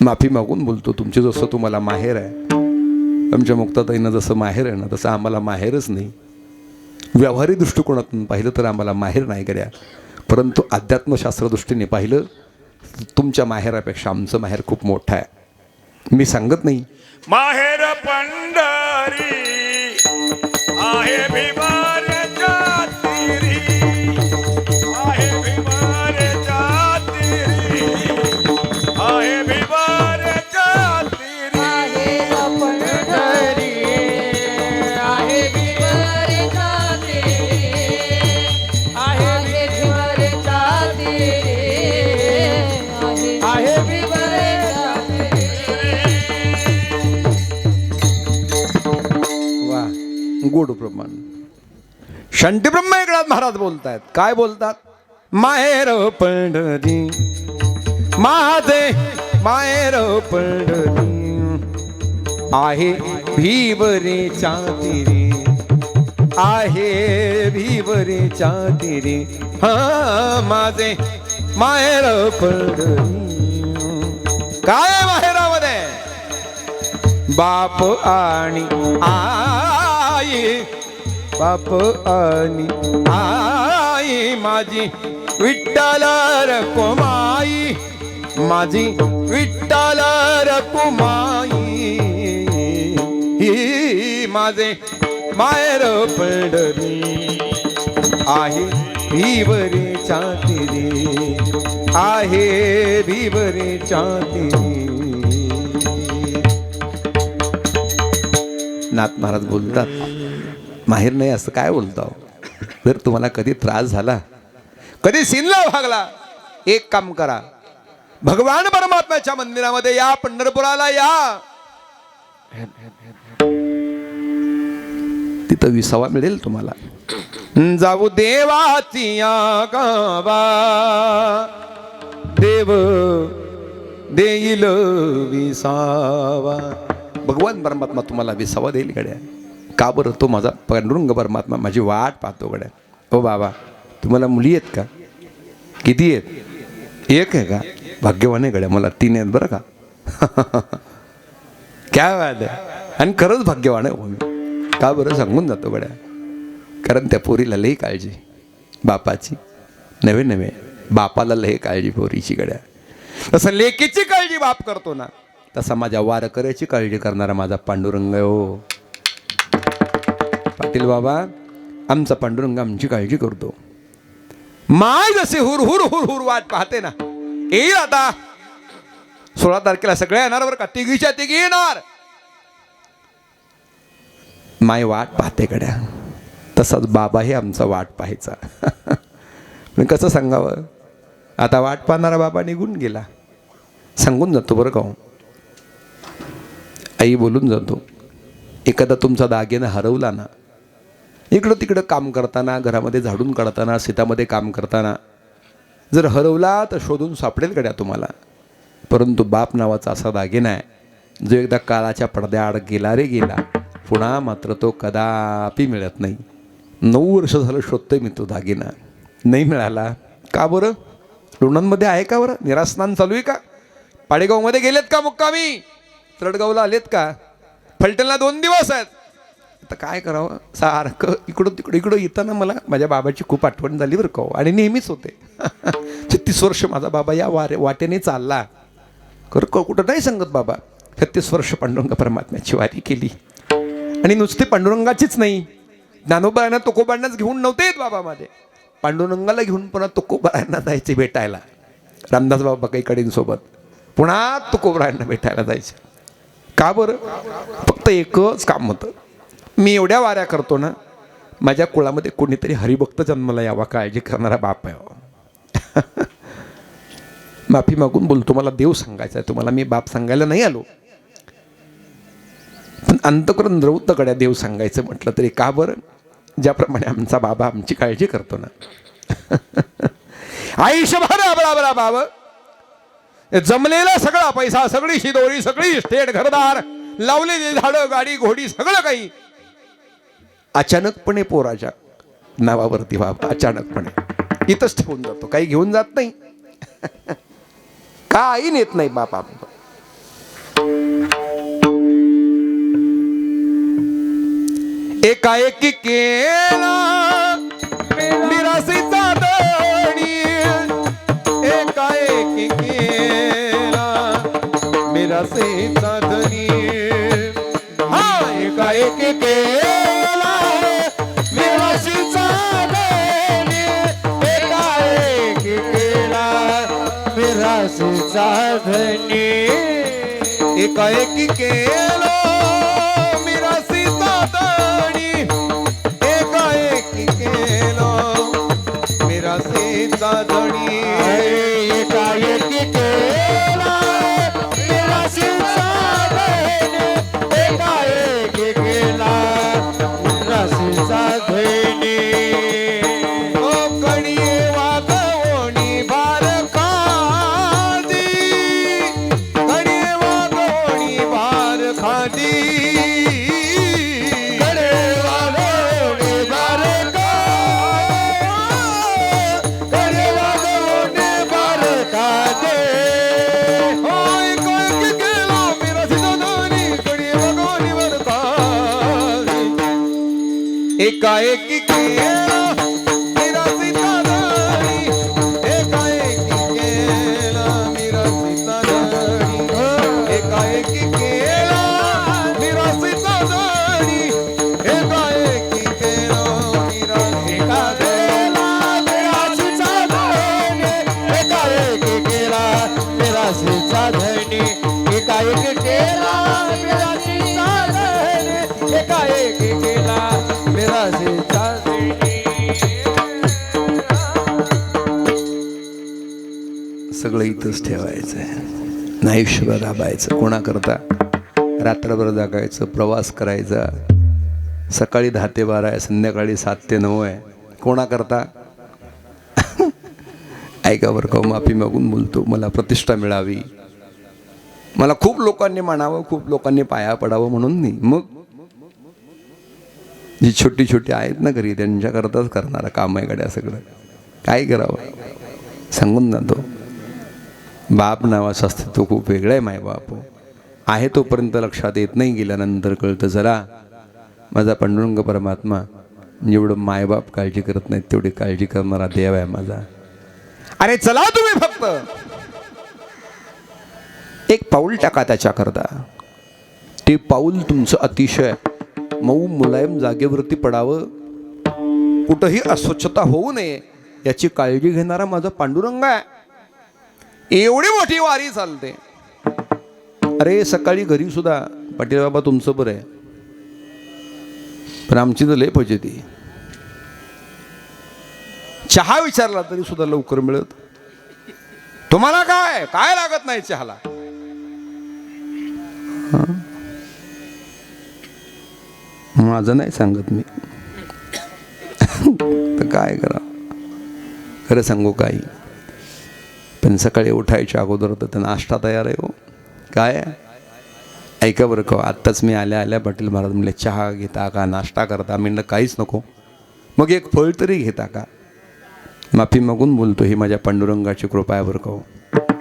माफी मागून बोलतो. तुमचे जसं तुम्हाला माहेर आहे, आमच्या मुक्ताताईंना जसं माहेर आहे ना, तसं आम्हाला माहेरच नाही. व्यावहारिक दृष्टिकोनातून पाहिलं तर आम्हाला माहेर नाही गड्या, परंतु अध्यात्मशास्त्र दृष्टीने पाहिलं तुमच्या माहेरापेक्षा आमचं माहेर खूप मोठं आहे. मी सांगत नाही. माहेर पंढरी आहे भीमाच्या तीरी, आहे भीमाच्या तीरी, आहे भीमाच्या तीरी. माहेर पंढरी आहे भीमाच्या तीरी, आहे भीमाच्या तीरी, आहे भीमाच्या तीरी. वा, गोड प्रमाण. शंटी ब्रह्म एकनाथ महाराज बोलतायत. काय बोलतात? माहेर पंढरी माझे, माहेर पंढरी आहे भीवरेच्या तीरी, आहे भीवरेच्या तीरी. हा माझे माहेर पंढरी. काय माहेरामध्ये? बाप आणि आई, बाप आणि आई माझी विठ्ठल रकुमाई, माझी विठ्ठल रकुमाई. ही माझे माहेर पंढरी आहे भीवरेच्या तीरी, आहे भीवरेच्या तीरी. नाथ महाराज बोलतात, माहेर नाही असं काय बोलतो? जर तुम्हाला कधी त्रास झाला, कधी सिनला भागला, एक काम करा, भगवान परमात्म्याच्या मंदिरामध्ये या, पंढरपुराला या, तिथं विसावा मिळेल तुम्हाला. जाऊ देवाची या गावा, देव देईल विसावा. भगवान परमात्मा तुम्हाला विसावा देईल गड्या. का बरं? तो माझा पांडुरंग परमात्मा माझी वाट पाहतो गड्या. हो बाबा, तुम्हाला मुली आहेत का? किती आहेत? एक आहे का? भाग्यवान आहे गड्या, मला 3 आहेत बरं का. काय बात आहे. आणि खरंच भाग्यवान आहे मी. का बरं? सांगून जातो गड्या. कारण त्या पोरीला लई काळजी बापाची, नवे नवे बापाला लई काळजी पोरीची गड्या. तसं लेकीची काळजी बाप करतो ना, तसा माझ्या वारकऱ्याची काळजी करणारा माझा पांडुरंग आहे. हो पाटील बाबा, आमचा पांडुरंग आमची काळजी करतो. माय जसे हुर हुर हुर हुर वाट पाहते ना, येईल आता 16 तारखेला सगळे येणार बरं का, तिघीच्या तिघी येणार. माय वाट पाहते गड्या, तसाच बाबाही आमचा वाट पाहायचा. पण कसं सांगावं, आता वाट पाहणारा बाबा निघून गेला. सांगून जातो बरं का हो. आई बोलून जातो, एखादा तुमचा दागिना हरवला ना, इकडं तिकडं काम करताना, घरामध्ये झाडून काढताना, शेतामध्ये काम करताना जर हरवला तर शोधून सापडेल गड्या तुम्हाला. परंतु बाप नावाचा असा दागिना आहे जो एकदा काळाच्या पडद्याआड गेला रे गेला, पुन्हा मात्र तो कदापि मिळत नाही. 9 वर्ष झालं शोधतोय मी तो दागिना, नाही मिळाला. का बरं? लोणंदमध्ये आहे का बरं? निरास्नान चालू आहे का? पाडेगावमध्ये गेलेत का मुक्कामी? तरडगावला आलेत का? फलटणला 2 दिवस आहेत. आता काय करावं, सारखं इकडं तिकडं इकडं येताना मला माझ्या बाबाची खूप आठवण झाली बरं का. आणि नेहमीच होते. 36 वर्ष माझा बाबा या वाटेने चालला. कुठं नाही सांगत बाबा, 36 वर्ष पांडुरंग परमात्म्याची वारी केली. आणि नुसती पांडुरंगाचीच नाही, ज्ञानोबांना तुकोबांनाच घेऊन नव्हते येत बाबा माझे. पांडुरंगाला घेऊन पुन्हा तुकोबारायांना जायचे भेटायला. रामदास बाबा काही कडींसोबत पुन्हा तुकोबारायांना भेटायला जायचे. का बरं? फक्त एकच काम होतं, मी एवढ्या वाऱ्या करतो ना, माझ्या कुळामध्ये कोणीतरी हरिभक्त जन्माला यावा, काळजी करणारा बाप आहे. माफी मागून बोलतो, मला देव सांगायचा आहे तुम्हाला, मी बाप सांगायला नाही आलो. पण अंतःकरण द्रवत गड्या देव सांगायचं म्हटलं तरी. का बरं? ज्याप्रमाणे आमचा बाबा आमची काळजी करतो ना. आयुष्यभर बराबर बाबा जमलेला सगळा पैसा, सगळी शिदोरी, सगळी स्टेट, घरदार, लावलेली झाडं, गाडी, घोडी, सगळं काही अचानकपणे पोराच्या नावावरती बाबा अचानकपणे इथंच ठेवून जातो. काही घेऊन जात नाही, काही नेत नाही बाबा. एकाएकी केला मिरासीचा धनी, एकाएकी केला मिरासीचा धनी. हा, एकाएकी केला मिरासीचा धनी, एकाएकी केला मिरासीचा धनी. एकाएकी केला मिरासीचा धनी, एकाएकी केला मिरासीचा धनी. एकाएकी केला मिरासीचा धनी, एकाएकी केला मिरासीचा धनी. कोकणी वागवणी भार खादी, कणी वागवणी भार खादी. एकाएकी केला मिरासीचा धनी, एकाएकी केला मिरासीचा धनी, एकाएकी केला मिरासीचा धनी, एकाएकी केला मिरासीचा धनी, एकाएकी केला मिरासीचा धनी, एकाएकी केला मिरासीचा धनी, एकाएकी केला मिरासीचा धनी. सगळं इथंच ठेवायचं आहे, आयुष्यभर राबायचं. कोणाकरता? रात्रभर जागायचं, प्रवास करायचा. सकाळी 10 ते 12 आहे, संध्याकाळी 7 ते 9 आहे. कोणाकरता? ऐका बरं का, माफी मागून बोलतो, मला प्रतिष्ठा मिळावी, मला खूप लोकांनी मानावं, खूप लोकांनी पाया पडावं म्हणून नाही. मग जी छोटी छोटी आहेत ना घरी, त्यांच्याकरताच करणारा काम आहे गड्या सगळं. काय करावं सांगून जातो. बाप नावाचं अस्तित्व खूप वेगळं आहे. मायबाप आहे तोपर्यंत लक्षात येत नाही, गेल्यानंतर कळतं जरा माझा पांडुरंग परमात्मा जेवढं मायबाप काळजी करत नाहीत तेवढी काळजी करणारा देव आहे माझा. अरे चला तुम्ही फक्त एक पाऊल टाका त्याच्याकरता. ते पाऊल तुमचं अतिशय मऊ मुलायम जागेवरती पडावं, कुठंही अस्वच्छता होऊ नये याची काळजी घेणारा माझा पांडुरंग आहे. एवढी मोठी वारी चालते. अरे सकाळी घरी सुद्धा पाटील बाबा तुमचं बरं आहे, पण आमची तर लय फजिती. चहा विचारला तरी सुद्धा लवकर मिळत. तुम्हाला काय काय लागत नाही चहाला. माझं नाही सांगत मी. तर काय करा, खरं सांगू काही, पण सकाळी उठायच्या अगोदर तर नाश्ता तयार आहे. हो काय ऐका बरं का, आत्ताच मी आल्या आल्या पाटील महाराज म्हणले चहा घेता का, नाश्ता करता. म्हणलं काहीच नको, मग एक फळ तरी घेता का. माफी मागून बोलतो, ही माझ्या पांडुरंगाची कृपा आहे बरं का.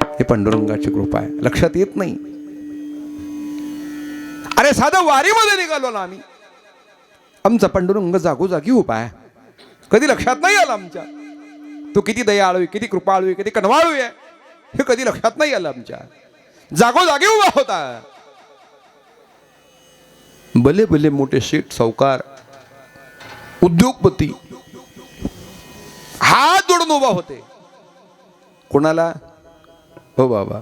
हे पांडुरंगाची कृपा आहे, लक्षात येत नाही. अरे साधं वारीमध्ये निघालो ना आम्ही, आमचा पांडुरंग जागोजागी उभा आहे, कधी लक्षात नाही आलं आमच्या. तो किती दयाळू आहे, किती कृपाळू आहे, किती कनवाळू आहे, हे कधी लक्षात नाही आलं आमच्या. जागोजागी उभा होता. भले भले मोठे शेठ, सावकार, उद्योगपती हात जोडून उभा होते. कोणाला? हो बाबा,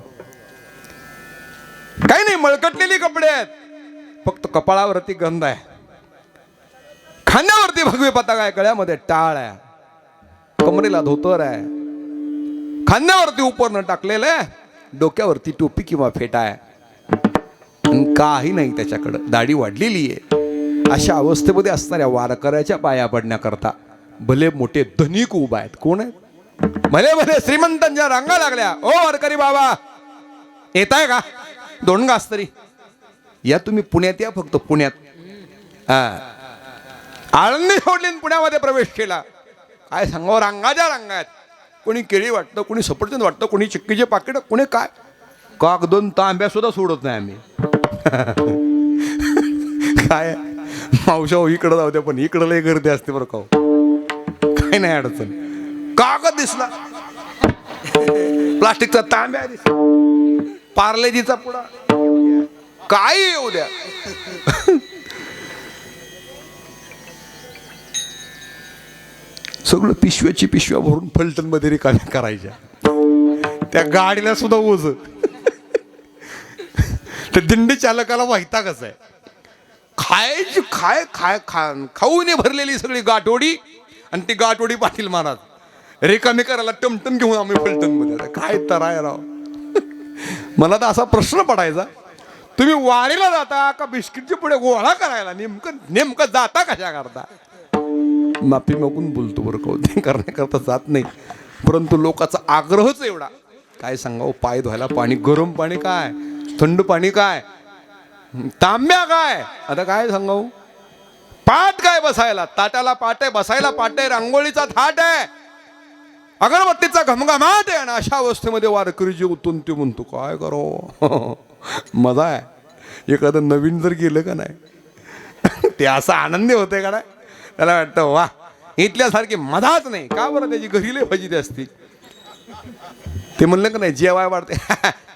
काही नाही, मळकटलेली कपडे आहेत, फक्त कपाळावरती गंध आहे, खांद्यावरती भगवे पताका आहे, गळ्यामध्ये टाळ आहे, कमरेला धोतर आहे, खांद्यावरती उपरणं टाकलेलं आहे, डोक्यावरती टोपी किंवा फेटा आहे, काही नाही त्याच्याकडं, दाढी वाढलेली आहे. अशा अवस्थेमध्ये असणाऱ्या वारकऱ्याच्या पाया पडण्याकरता भले मोठे धनिक उभा आहेत. कोण आहेत? भले भले श्रीमंतांच्या रांगा लागल्या. ओ वारकरी बाबा, येताय का? 2 घास तरी या, तुम्ही पुण्यात या, फक्त पुण्यात. आळंदी सोडली, पुण्यामध्ये प्रवेश केला. काय सांगावं, रांगाच्या रांगा आहेत. कोणी केळी वाटतं, कोणी सफरचंद वाटतं, कोणी चिक्कीचे पाकिट, कोणी काय. काक 2 तांब्या सुद्धा सोडत नाही आम्ही. काय मावशा हो, इकडं जाऊ द्या, पण इकडं लय गर्दी असते बरं का. काय नाही अडचण. कागद दिसला, प्लास्टिकचा तांब्या दिसला, पार्लेजीचा पुडा, काय येऊ द्या. सगळं पिशव्याची पिशव्या भरून फलटण मध्ये रिकाम्या करायच्या. त्या गाडीला सुद्धा ओझ. त्या दिंडी चालकाला वाहिता कसं आहे, खायची खाऊने भरलेली सगळी गाठोडी, आणि ती गाठोडी पाटील महाराज रिकामी करायला टमटम घेऊन आम्ही फलटण मध्ये. काय तर आहे राव. मला तर असा प्रश्न पडायचा, तुम्ही वारीला जाता का बिस्किटचे पुढे गोळा करायला? नेमकं जाता कशा करता? माफी मागून बोलतो बरं का, ते करण्याकरता जात नाही, परंतु लोकांचा आग्रहच एवढा. काय सांगावं, पाय धुवायला पाणी, गरम पाणी काय, थंड पाणी काय, तांब्या काय, आता काय सांगावं. पाट काय बसायला, ताटाला पाट आहे, बसायला पाट आहे, रांगोळीचा थाट आहे, अगरबत्तीचा घमघमाट आहे. आणि अशा अवस्थेमध्ये वारकरी जे उतून ते म्हणतो, काय करो. मजा आहे. एखादं नवीन जर गेलं का नाही, ते असं आनंदी होते का नाही, त्याला वाटतं वा, इथल्यासारखी मधाच नाही. का बरं, त्याची घरी लय फजिती असती. ते म्हणलं का नाही, जेवाय वाढते,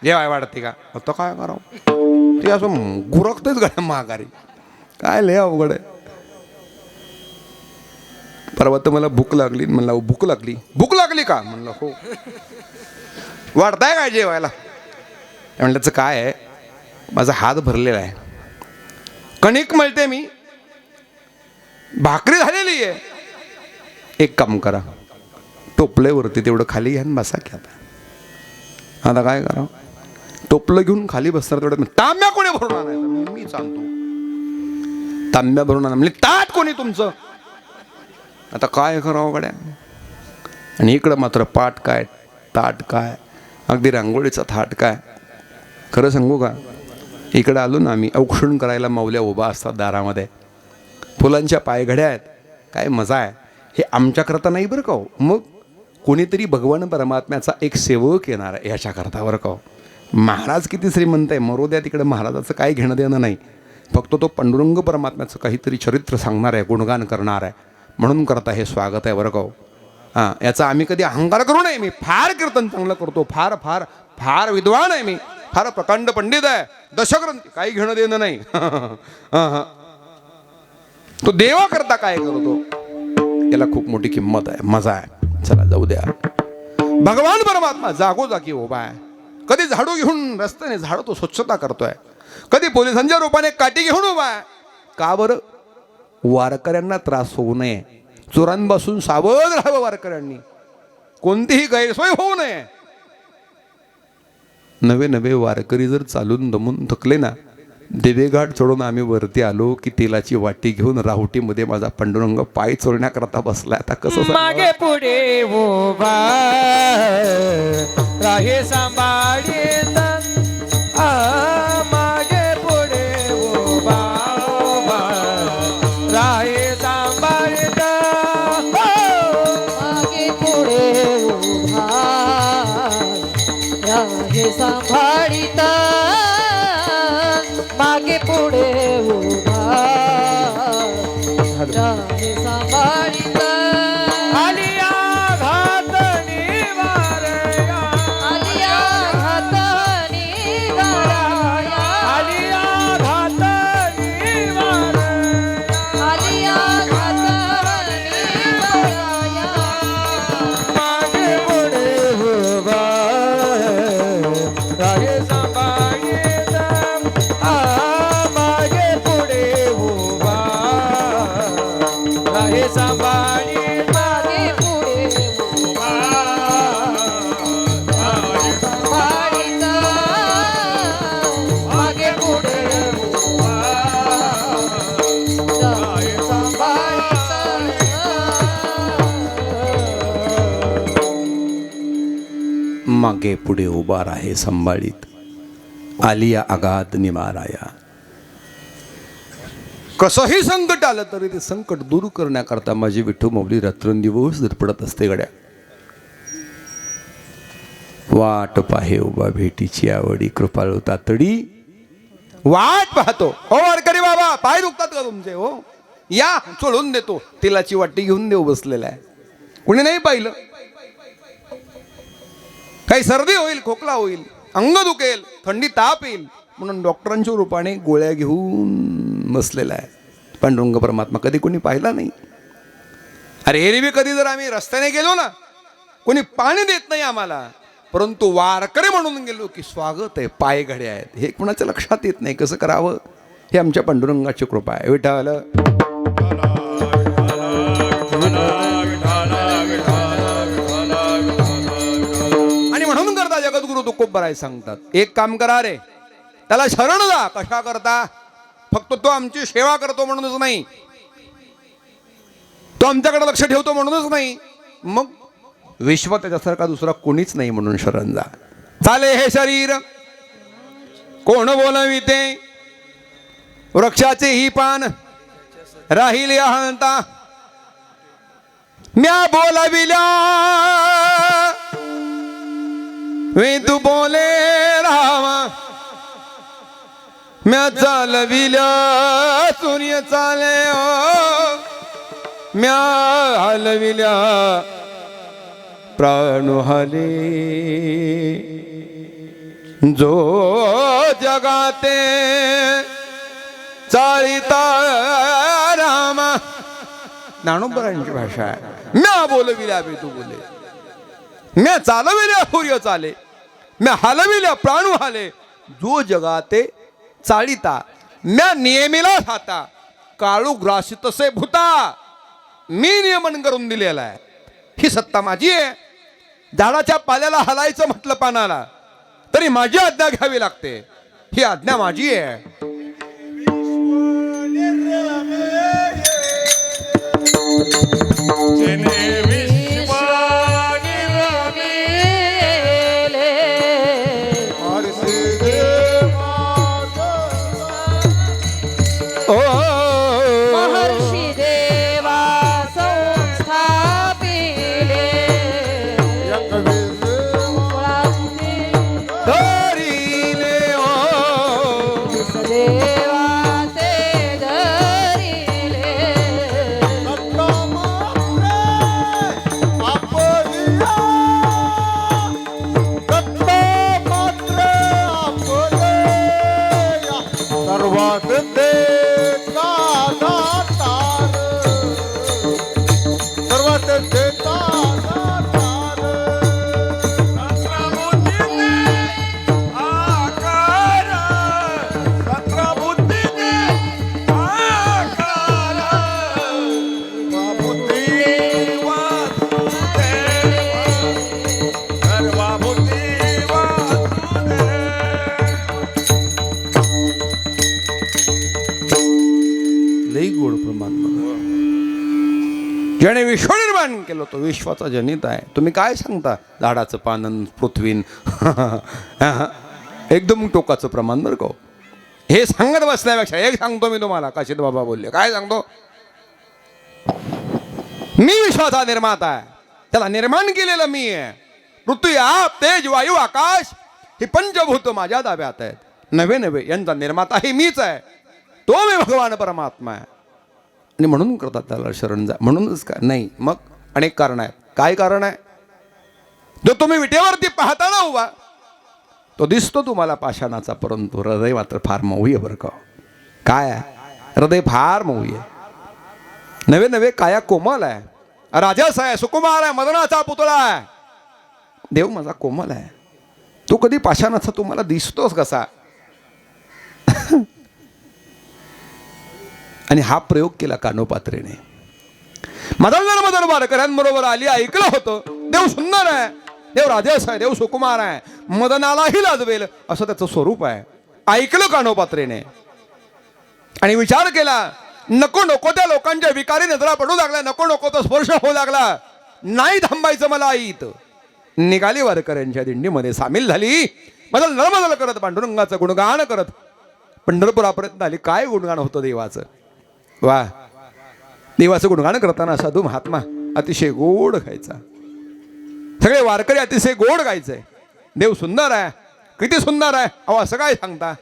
जेवाय वाढते का, आता काय करावं. ते असं गुरकतेच गड्या महागारी. काय लय अवघड आहे. परवा तर मला भूक लागली, म्हणलं भूक लागली का, म्हणलं हो. वाढताय काय जेवायला? म्हणलं काय आहे, माझा हात भरलेला आहे, कणिक मळते मी, भाकरी झालेली आहे. एक काम करा, टोपल्यावरती तेवढं खाली घ्या आणि बसा की. आता काय करा, टोपलं घेऊन खाली बसणार, तेवढं तांब्या कोणी भरून आणायचं, मी सांगतो. तांब्या भरून आणा, म्हणजे ताट कोणी तुमचं. आता काय करावं गड्या. आणि इकडं मात्र पाट काय, ताट काय, अगदी रांगोळीचा थाट काय. खरं सांगू का, इकडं आलो ना आम्ही, औक्षण करायला माऊल्या उभा असतात दारामध्ये, फुलांच्या पायघड्या आहेत, काय मजा आहे. हे आमच्याकरता नाही बरं का हो, मग कोणीतरी भगवान परमात्म्याचा एक सेवक येणार आहे ह्याच्याकरता बरं का हो. महाराज किती श्रीमंत आहे, मरू द्या तिकडे, महाराजाचं काही घेणं देणं नाही. फक्त तो पांडुरंग परमात्म्याचं काहीतरी चरित्र सांगणार आहे, गुणगान करणार आहे, म्हणून करता हे स्वागत आहे बरं का हो. हां, याचा आम्ही कधी अहंकार करू नये. मी फार कीर्तन चांगलं करतो, फार फार फार विद्वान आहे मी, फार प्रकांड पंडित आहे, दशग्रंथी, काही घेणं देणं नाही. तो देवा करता काय करतो, याला खूप मोठी किंमत आहे, मजा आहे. चला जाऊ द्या. भगवान परमात्मा जागोजागी उभा आहे. कधी झाडू घेऊन रस्त्याने झाडतो, स्वच्छता करतोय, कधी पोलिसांच्या रूपाने काठी घेऊन उभा आहे. का बरं? वारकऱ्यांना त्रास होऊ नये, चोरांपासून सावध राहावं वारकऱ्यांनी, कोणतीही गैरसोय होऊ नये. नवे नवे वारकरी जर चालून दमून थकले ना, देवेघाट चढून आम्ही वरती आलो की तेलाची वाटी घेऊन राहुटीमध्ये माझा पांडुरंग पाय चोरण्याकरता बसलाय. आता कसं सांगावं? मागे पुढे उभा राहे सांभाळीत, मागे पुढे उभा राहे सांभाळीत, मागे पुढे उभा राहे सांभाळीत, मागे पुढे उभा राहे सांभाळीत. आलिया घातनी वारया, आलिया हातानी गाराया, आलिया घातनी वारया, आलिया हातानी गाराया. मागे पुढे उभा राहे सांभाळीत, मागे पुढे उभा राहे सांभाळीत, मागे पुढे उभा राहे सांभाळीत, मागे पुढे उभा राहे सांभाळीत. मागे पुढे उभा राहे संभाळीत, आलिया आघात निमाराया. कसंही संकट आलं तरी ते संकट दूर करण्याकरता माझी विठू माऊली रात्रंदिवस धडपडत असते गड्या. वाट पाहे उभा भेटीची आवडी, कृपाळू तातडी वाट पाहतो. हो वारकरी बाबा, पाय दुखतात का तुमचे? हो या, सोडून देतो. तेलाची वाटी घेऊन देऊ बसलेला आहे. कुणी नाही पाहिलं. काही सर्दी होईल, खोकला होईल, अंग दुखेल, थंडी ताप येईल म्हणून डॉक्टरांच्या रूपाने गोळ्या घेऊन बसलेला आहे. पांडुरंग परमात्मा कधी कोणी पाहिला नाही. अरे एरवी कधी जर आम्ही रस्त्याने गेलो ना, कोणी पाणी देत नाही आम्हाला, परंतु वारकरी म्हणून गेलो की स्वागत आहे, पाय घड्या आहेत. हे कुणाच्या लक्षात येत नाही. कसं करावं हे आमच्या पांडुरंगाची कृपा आहे. विठ्ठल आणि म्हणून करता जगद्गुरु तुकोबराय सांगतात, एक काम करा रे, त्याला शरण जा. कशा करता? फक्त तो आमची सेवा करतो म्हणूनच नाही, तो आमच्याकडे लक्ष ठेवतो म्हणूनच नाही, मग विश्व त्याच्यासारखा दुसरा कोणीच नाही म्हणून शरण जा. चाले हे शरीर कोण बोलविते, वृक्षाचे ही पान राहिले अहंता. म्या बोलविल्या वेदू बोले रामा, म्या चालविल्या सूर्य चाले, म्या हलविल्या प्राण हले. जो जगाते चालिता रामा, ज्ञानोबरांची भाषा आहे. म्या बोलविल्या वेदू बोले, म्या चालविल्या सूर्य चाले, म्या हलविल्या प्राणू हाले. जो जगाते चाळीता, म्या नियमिला थाता, काळू ग्रासितसे भूता. मी नियमन करून दिलेला आहे. ही सत्ता माझी आहे. झाडाच्या पाल्याला हलायचं म्हटलं पानाला तरी माझी आज्ञा घ्यावी लागते. ही आज्ञा माझी आहे. जेने विश्व महर्षी देवा संस्थापिले, धरिले देवा ते धरिले, मारुती वासुदेव. लई गोड प्रमाण ज्याने विश्व निर्माण केलं तो विश्वाचा जनित आहे. तुम्ही काय सांगता झाडाचं पानन पृथ्वीन एकदम टोकाचं प्रमाण बरं का. हे सांगत बसण्यापेक्षा एक सांगतो मी तुम्हाला. काशीद बाबा बोलले काय सांगतो. मी विश्वाचा निर्माता आहे. त्याला निर्माण केलेलं मी आहे. पृथ्वी आप तेज वायू आकाश ही पंचभूत माझ्या ताब्यात आहेत. नव्हे नव्हे यांचा निर्माता ही मीच आहे. तो मी भगवान परमात्मा आहे. आणि म्हणून करतात त्याला शरण जा. म्हणूनच काय नाही मग अनेक कारण आहेत. काय कारण आहे. जो तुम्ही विटेवरती पाहता ना उभा तो दिसतो तुम्हाला पाषाणाचा, परंतु हृदय मात्र फार मऊ आहे बरं का. काय आहे हृदय फार मऊ आहे. नवे नवे काया कोमल आहे. राजस आहे, सुकुमार आहे, मदनाचा पुतळा आहे. देव माझा कोमल आहे. तो कधी पाषाणाचा तुम्हाला दिसतोच कसा. आणि हा प्रयोग केला कानोपात्रेने. मदन वारकऱ्यांबरोबर आली. ऐकलं होतं देव सुंदर आहे, देव राजस आहे, देव सुकुमार आहे, मदनालाही लाजवेल असं त्याचं स्वरूप आहे. ऐकलं कानोपात्रेने आणि विचार केला. नको नको त्या लोकांच्या विकारी नजरा पडू लागल्या. नको नको तो स्पर्श होऊ लागला. नाही थांबायचं मला आईत. निघाली वारकऱ्यांच्या दिंडीमध्ये सामील झाली. बदल करत पांडुरंगाचं गुणगान करत पंढरपुरापर्यंत आली. काय गुणगान होतं देवाचं. वा देवाचं गुणगान करताना साधू महात्मा अतिशय गोड गायचा. सगळे वारकरी अतिशय गोड गायचंय. देव सुंदर आहे, किती सुंदर आहे. अहो असं काय सांगता.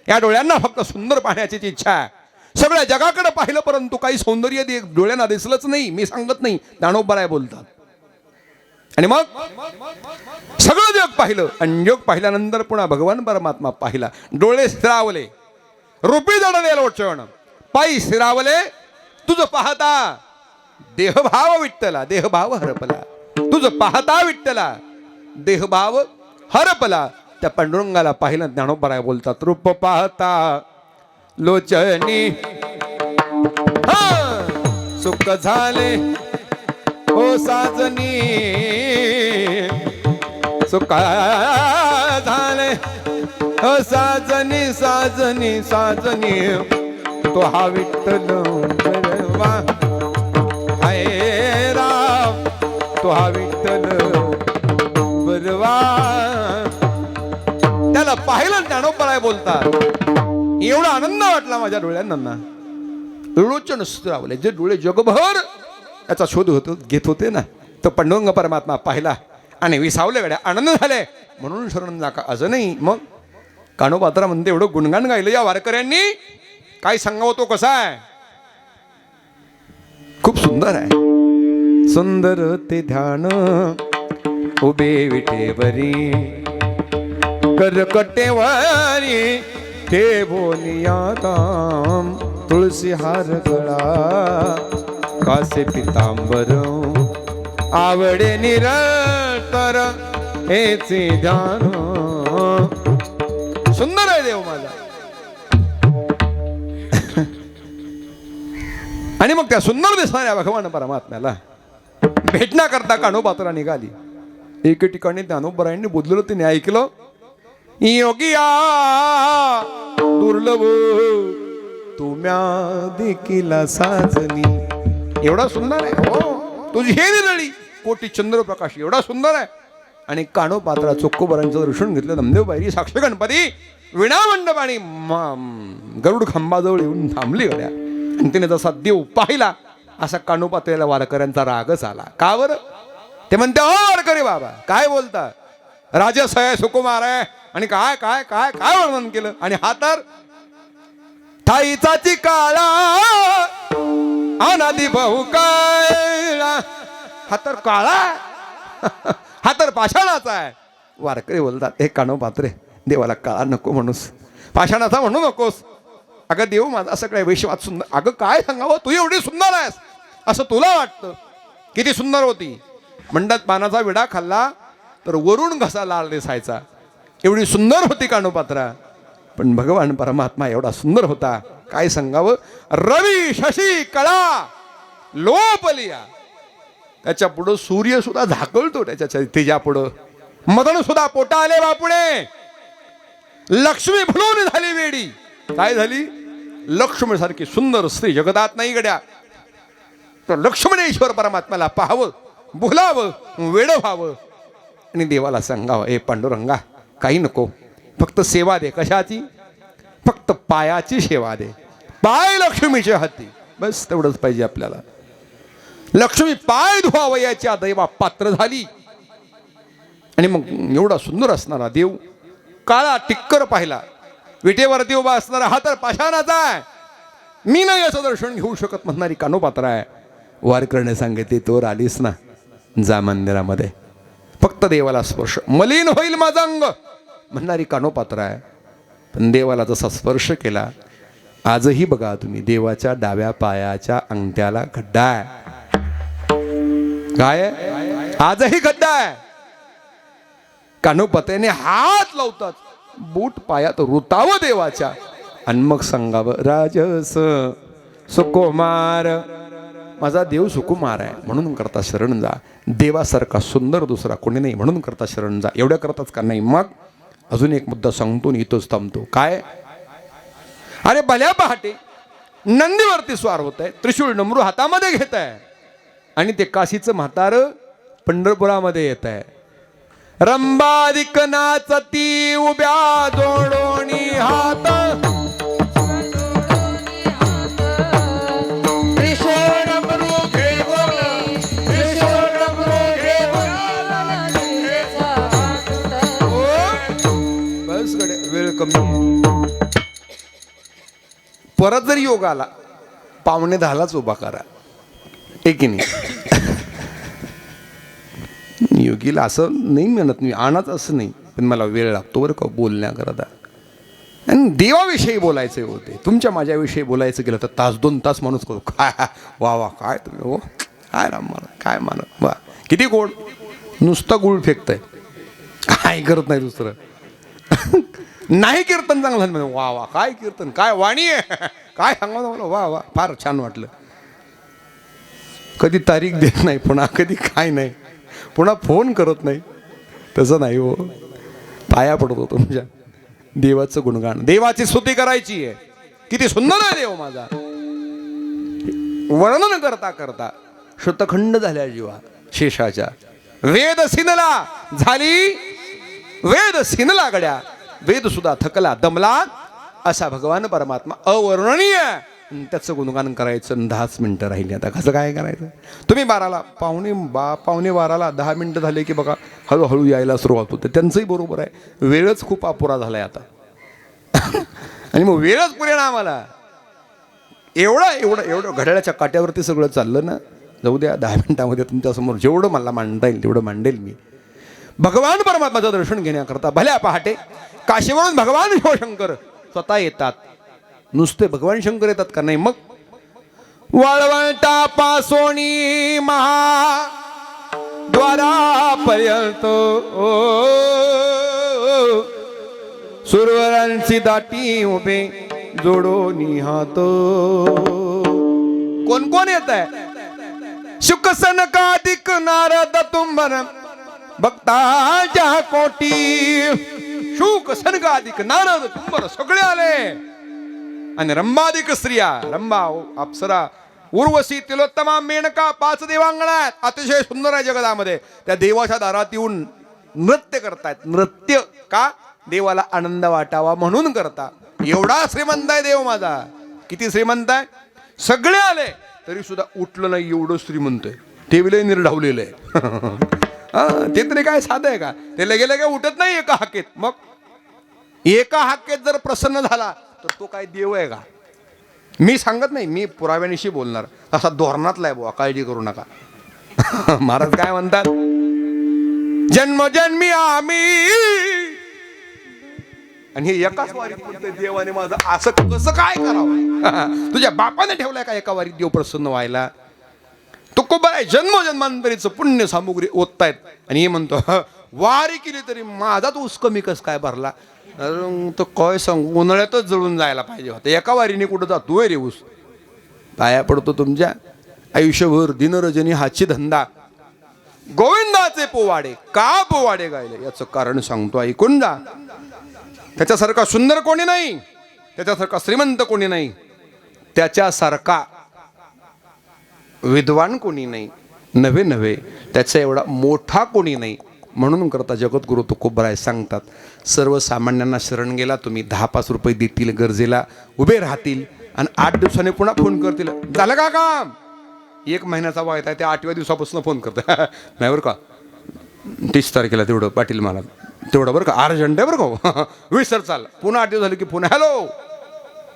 या डोळ्यांना फक्त सुंदर पाहण्याची इच्छा आहे. सगळ्या जगाकडे पाहिलं परंतु काही सौंदर्य डोळ्यांना दिसलंच नाही. मी सांगत नाही, ज्ञानोबराय बोलतात. आणि मग सगळं जग पाहिलं आणि जग पाहिल्यानंतर पुन्हा भगवान परमात्मा पाहिला. डोळे स्थिरावले, रूपी जडले लोचन, पायी स्थिरावले तुझं पाहता. देहभाव विठ्ठला, देहभाव हरपला. तुझं पाहता विठ्ठला, देहभाव हरपला. त्या पांडुरंगाला पाहिलं. ज्ञानोबराय बोलतात रूप पाहता लोचनी सुख झाले ओ साजनी. सुख झाले ओ साजनी साजनी साजनी. तो हा विठ्ठल बरवा हाय राम. तो हा विठ्ठल बरवा. त्याला पाहिलं ज्ञानोबराय बोलतात. एवढा आनंद वाटला माझ्या डोळ्यांना. लोचन स्थिरावले. जे डोळे जगभर याचा शोध घेत होते ना तो पांडुरंग परमात्मा पाहिला आणि विसावले गड्या. आनंद झाले. म्हणून शरण जाका असं नाही. मग कानोपात्रा म्हणते एवढं गुणगान गायलं या वारकऱ्यांनी. काय सांगावं तो कसा आहे. खूप सुंदर आहे. सुंदर ते ध्यान उभे विटेवरी करकटेवारी ठेवोनिया तुळसी हार गळा कासे पितांबर आवडे निरंतर हेचे ध्यान. सुंदर आहे देव माझा. आणि मग त्या सुंदर दिसणाऱ्या भगवान परमात्म्याला भेटण्याकरता कानोपात्रा निघाली. एके ठिकाणी ज्ञानोबरायांनी बोललेलं तिने ऐकलं. योगिया दुर्लभ तुम्या देखील साजनी. एवढा सुंदर आहे हो तुझी हे निरळी कोटी चंद्रप्रकाश. एवढा सुंदर आहे. आणि कानोपात्रा चोक्कोबरांचं दर्शन घेतलं. नामदेव बाई साक्ष गणपती विणा मंडप आणि गरुड खांबाजवळ येऊन थांबली गड्या. आणि तिने जसा देव पाहिला असा कानोपात्रेला वारकऱ्यांचा रागच आला. का बरं. ते म्हणते ओ वारकरी बाबा काय बोलता. राजस आहे, सुकुमार आहे आणि काय काय काय काय वर्णन केलं. आणि हा तर ठाईचाची काळा अनादी बहु काळा. हा तर काळा हा तर पाषाणाचा आहे. वारकरी बोलतात हे कानोपात्रे देवाला काळा नको म्हणूस, पाषाणाचा म्हणू नकोस. अगं देव माझा सगळ्या विश्वात सुंदर. अगं काय सांगावं तू एवढी सुंदर आहेस असं तुला वाटतं. किती सुंदर होती. म्हणतात पानाचा विडा खाल्ला तर वरून घसा लाल दिसायचा. एवढी सुंदर होती कानोपात्रा. पण भगवान परमात्मा एवढा सुंदर होता काय सांगावं. रवी शशी कळा लोपलिया. त्याच्या पुढं सूर्य सुद्धा झाकळतो त्याच्या तिच्या पुढं. मदन सुद्धा पोटा आले बापुणे. लक्ष्मी भुलून झाली वेडी. काय झाली? लक्ष्मी सारखी सुंदर स्त्री जगतात नाही गड्या. तर लक्ष्मणेश्वर परमात्म्याला पाहावं, बोलावं, वेड व्हावं आणि देवाला सांगावं, ए पांडुरंगा काही नको, फक्त सेवा दे. कशाची? फक्त पायाची सेवा दे. पाय लक्ष्मीच्या हाती, बस तेवढंच पाहिजे आपल्याला. लक्ष्मी पाय धुवावयाच्या दैवा पात्र झाली. आणि मग एवढा सुंदर असणारा देव, काळा टिक्कर पाहिला. विटेवरती उभा असणारा हा तर पाषाणाचा आहे. मी नाही याचं दर्शन घेऊ शकत म्हणणारी कानोपात्र आहे. वारकरने सांगितले, तोवर आलीस ना, जा मंदिरामध्ये, फक्त देवाला स्पर्श, मलिन होईल माझं अंग म्हणणारी कानोपात्र आहे. पण देवाला जसा स्पर्श केला, आजही बघा तुम्ही देवाच्या डाव्या पायाच्या अंगठ्याला खड्डा आहे. काय आहे? आजही खड्डा आहे. कानोपात्याने हात लावतात, बूट पायात रुतावं देवाच्या आणि मग सांगावं, राजस सुकुमार, माझा देव सुकुमार आहे म्हणून करता शरण जा. देवासारखा सुंदर दुसरा कोणी नाही म्हणून करता शरण जा. एवढ्या करताच का नाही? मग अजून एक मुद्दा सांगतो आणि इथंच थांबतो. काय? अरे भल्या पहाटे नंदीवरती स्वार होत आहे, त्रिशूळ डमरू हातामध्ये घेत आहे आणि ते काशीचं म्हातार पंढरपुरामध्ये येत आहे. रंबादिक नाचती उभ्या जोडोनी हात, बस गड्या वेळ कमी. परत जर योग आला, 9:45 उभा करा. एक नाही योगीला असं नाही म्हणत मी, आणत असं नाही, पण मला वेळ लागतो बरं का बोलण्याकरता. आणि देवाविषयी बोलायचे होते, तुमच्या माझ्याविषयी बोलायचं गेलं तर 1-2 तास माणूस करू. काय वा वा, काय तुम्ही, हो काय राम मला, काय मानत वा, किती गोड, नुसतं गुळ फेकतंय, काय करत नाही दुसरं. नाही कीर्तन चांगलं झालं, वा वा काय कीर्तन, काय वाणी आहे, काय सांगा मला, वा वा फार छान वाटलं. कधी तारीख देत नाही, पुन्हा कधी काय नाही, पुन्हा फोन करत नाही. तसं नाही हो, पाया पडतो तुमच्या. देवाचं गुणगान, देवाची स्तुती करायची आहे. किती सुंदर आहे देव माझा. वर्णन करता करता शतखंड झाल्या जीवा शेषाच्या. वेद सिनला झाली, वेद सिनला गड्या, वेद सुद्धा थकला दमला असा भगवान परमात्मा अवर्णनीय. त्याचं गुणगान करायचं 10 मिनिटं राहिली. आता कसं काय करायचं? तुम्ही 12:15 10 मिनिटं झाले की बघा हळूहळू यायला सुरुवात होते. त्यांचंही बरोबर आहे, वेळच खूप अपुरा झालाय आता. आणि मग वेळच पुरेना आम्हाला. एवढं घड्याळाच्या काट्यावरती सगळं चाललं ना. जाऊ द्या, 10 मिनिटामध्ये तुमच्यासमोर जेवढं मला मांडता येईल तेवढं मांडेल मी. भगवान परमात्माचं दर्शन घेण्याकरता भल्या पहाटे काशीवरून भगवान शिवशंकर स्वतः येतात. नुसते भगवान शंकर येतात का नाही? मग वाळवंटा पासोनी महाद्वारापर्यंत सुरवरांची दाटी उभे जोडोनी हात. कोण कोण येत आहे? शुक सनकादिक नारद तुंबर भक्ताच्या कोटी. शुक सनकादिक नारद तुंबर सगळे आले. आणि रंबादिक स्त्रिया, रंबा, अप्सरा, उर्वशी, तिलोत्तमा, मेनका, 5 देवांगणा आहेत. अतिशय सुंदर आहे जगदामध्ये. त्या देवाच्या दारात येऊन नृत्य करतायत. नृत्य का? देवाला आनंद वाटावा म्हणून करता. एवढा श्रीमंत आहे देव माझा. किती श्रीमंत आहे? सगळे आले तरी सुद्धा उठलं नाही, एवढं श्रीमंत आहे. ते विलय निर्ढावलेलं आहे. ते तरी काय साधं आहे का? ते लगे लगे उठत नाही एका हाकेत. मग एका हाकेत जर प्रसन्न झाला तर तो काय देव आहे का? मी सांगत नाही, मी पुराव्यानिशी बोलणार. असा धोरणातला आहे बुवा, काळजी करू नका. महाराज काय म्हणतात? जन्मजन्मी आम्ही, आणि हे एकाच वारीत म्हणते देवाने माझं असं कसं काय करावं? तुझ्या बापाने ठेवलाय का एका वारीत देव प्रसन्न व्हायला? तो कोबर आहे, जन्मजन्मांतरीचं पुण्य सामुग्री ओततायत. आणि हे म्हणतो वारी केली तरी माझा तो ऊस कमी कस काय भरला? तो काय सांगू, उन्हाळ्यातच जळून जायला पाहिजे होतं. एका वारीने कुठं जातोय रे ऊस? पाया पडतो तुमच्या. आयुष्यभर दिनरजनी हाची धंदा. गोविंदाचे पोवाडे का पोवाडे गायले याचं कारण सांगतो, ऐकून जा. त्याच्यासारखा सुंदर कोणी नाही, त्याच्यासारखा श्रीमंत कोणी नाही, त्याच्यासारखा विद्वान कोणी नाही, नव्हे त्याचा एवढा मोठा कोणी नाही. म्हणून करता जगद्गुरु तुकोबराय सांगतात, सर्वसामान्यांना शरण गेला तुम्ही, 10-5 रुपये देतील, गरजेला उभे राहतील आणि 8 दिवसांनी पुन्हा फोन करतील, झालं का काम? 1 महिन्याचा वायदा आहे, त्या 8व्या दिवसापासून फोन करता नाही बरं का, 30 तारखेला तेवढं पाटील मला तेवढं बरं का, अर्जंट आहे बरं का, विसर चाल. पुन्हा 8 दिवस झाले की पुन्हा हॅलो.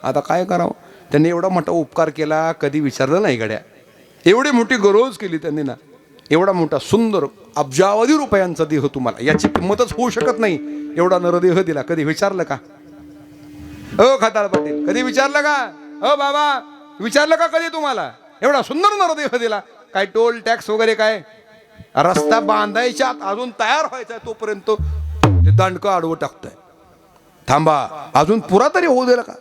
आता काय करावं, त्यांनी एवढा मोठा उपकार केला, कधी विचारलं नाही गड्या. एवढी मोठी गरज केली त्यांनी ना, एवढा मोठा सुंदर अब्जावधी रुपयांचा देह तुम्हाला, याची किंमतच होऊ शकत नाही. एवढा नरदेह दिला, कधी विचारलं का? खाताळ पाटील कधी विचारलं का? बाबा विचारलं का कधी तुम्हाला? एवढा सुंदर नरदेह दिला, काय टोल टॅक्स वगैरे काय? रस्ता बांधायच्या अजून तयार व्हायचा आहे तोपर्यंत ते दांडकं आडवं टाकतंय. थांबा अजून पुरा तरी होऊ दिला का?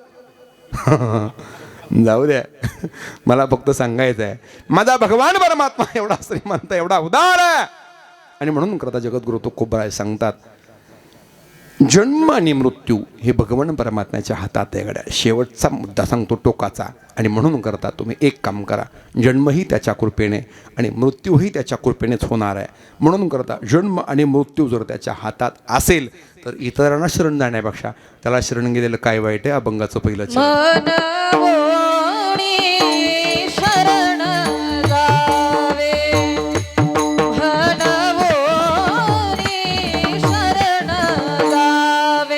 जाऊ द्या, मला फक्त सांगायचं आहे, माझा भगवान परमात्मा एवढा श्रीमंत, एवढा उदार आहे. आणि म्हणून करता जगद्गुरु तुकोबराय सांगतात, जन्म आणि मृत्यू हे भगवान परमात्म्याच्या हातात आहे गड्या. शेवटचा मुद्दा सांगतो टोकाचा. आणि म्हणून करता तुम्ही एक काम करा, जन्मही त्याच्या कृपेने आणि मृत्यूही त्याच्या कृपेनेच होणार आहे. म्हणून करता जन्म आणि मृत्यू जर त्याच्या हातात असेल तर इतरांना शरण जाण्यापेक्षा त्याला शरण गेलेलं काय वाईट आहे? अभंगाचं पहिलं मनवोणी शरण जावे, मनवोणी शरण जावे,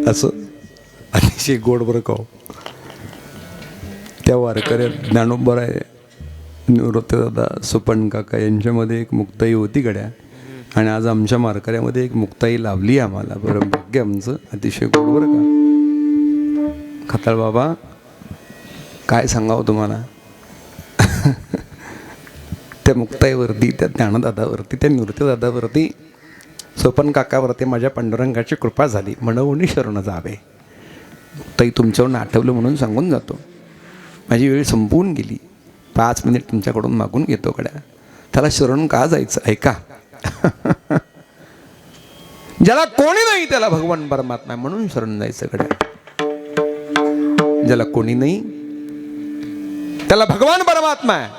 असं अतिशय गोड बरं का. त्या वारकऱ्यात ज्ञानोबराय, निवृत्तदादा, सुपन काका यांच्यामध्ये एक मुक्ताई होती गड्या. आणि आज आमच्या मारकऱ्यामध्ये एक मुक्ताई लाभली आम्हाला. बरं भाग्य आमचं, अतिशय गोड बरं का. खताळ बाबा काय सांगावं तुम्हाला. त्या मुक्ताईवरती, त्या ज्ञानदादावरती, त्या निवृत्तदादावरती, सोपन काकावरती माझ्या पांडुरंगाची कृपा झाली. मनवोनी शरण जावे. ताई तुमच्यावरून आठवलं म्हणून सांगून जातो. माझी वेळ संपवून गेली. 5 मिनिट तुमच्याकडून मागून घेतो गड्या. त्याला शरण का जायचं ऐका. ज्याला कोणी नाही त्याला भगवान परमात्मा आहे म्हणून शरण जायचं गड्या. ज्याला कोणी नाही त्याला भगवान परमात्मा आहे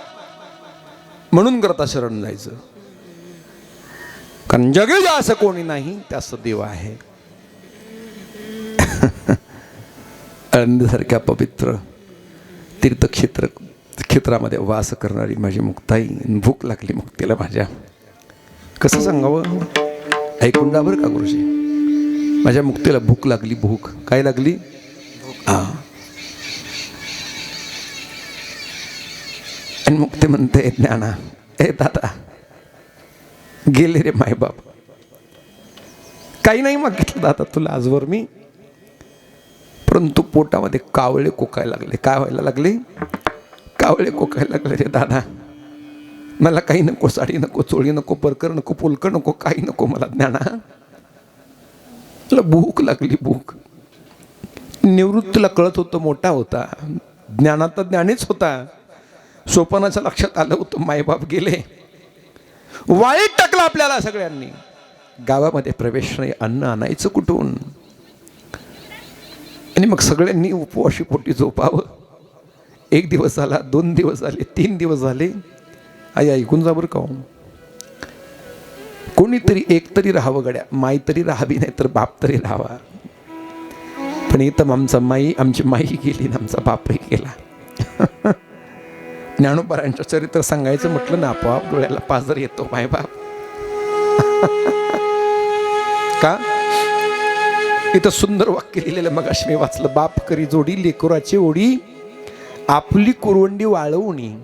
म्हणून करता शरण जायचं. कारण जगे असं कोणी नाही त्यास देव आहे. आळंदीसारख्या पवित्र तीर्थक्षेत्रामध्ये वास करणारी माझी मुक्ताई. भूक लागली मुक्तीला माझ्या. कसं सांगावं ऐकून जा बरं का गुरुजी. माझ्या मुक्तीला भूक लागली. भूक काय लागली? आणि मुक्ती म्हणते ज्ञाना, ए दादा गेले रे मायबाप. काही नाही मागितलं दादा तुला आजवर मी, परंतु पोटामध्ये कावळे कोकायला लागले. काय व्हायला लागले? कावळे कोकायला लागले रे दादा. मला काही नको, साडी नको, चोळी नको, परकर नको, पुलकर नको, काही नको मला ज्ञाना. मला भूक लागली, भूक. निवृत्तीला कळत होतं मोठा होता, ज्ञानात ज्ञानीच होता. सोपानाच्या लक्षात आलं होतं मायबाप गेले, वाईट टाकलं आपल्याला सगळ्यांनी. गावामध्ये प्रवेश नाही, अन्न आणायचं कुठून? आणि मग सगळ्यांनी उपवाशी पोटी झोपावं. 1 दिवस झाला, 2 दिवस झाले, 3 दिवस झाले. आई ऐकून जा बरं का, कोणीतरी एक तरी राहावं गड्या. माई तरी राहावी, नाही तर बाप तरी राहावा. पण इथं आमची माई गेली ना आमचा बापही गेला. ज्ञानोबारांचं चरित्र सांगायचं म्हटलं ना आपोआप डोळ्याला पाझर येतो. माय बाप का? इथं सुंदर वाक्य लिहिलेलं मगाशी मी वाचलं. बाप करी जोडी लेकराची ओढी, आपली कुरवंडी वाळवणी.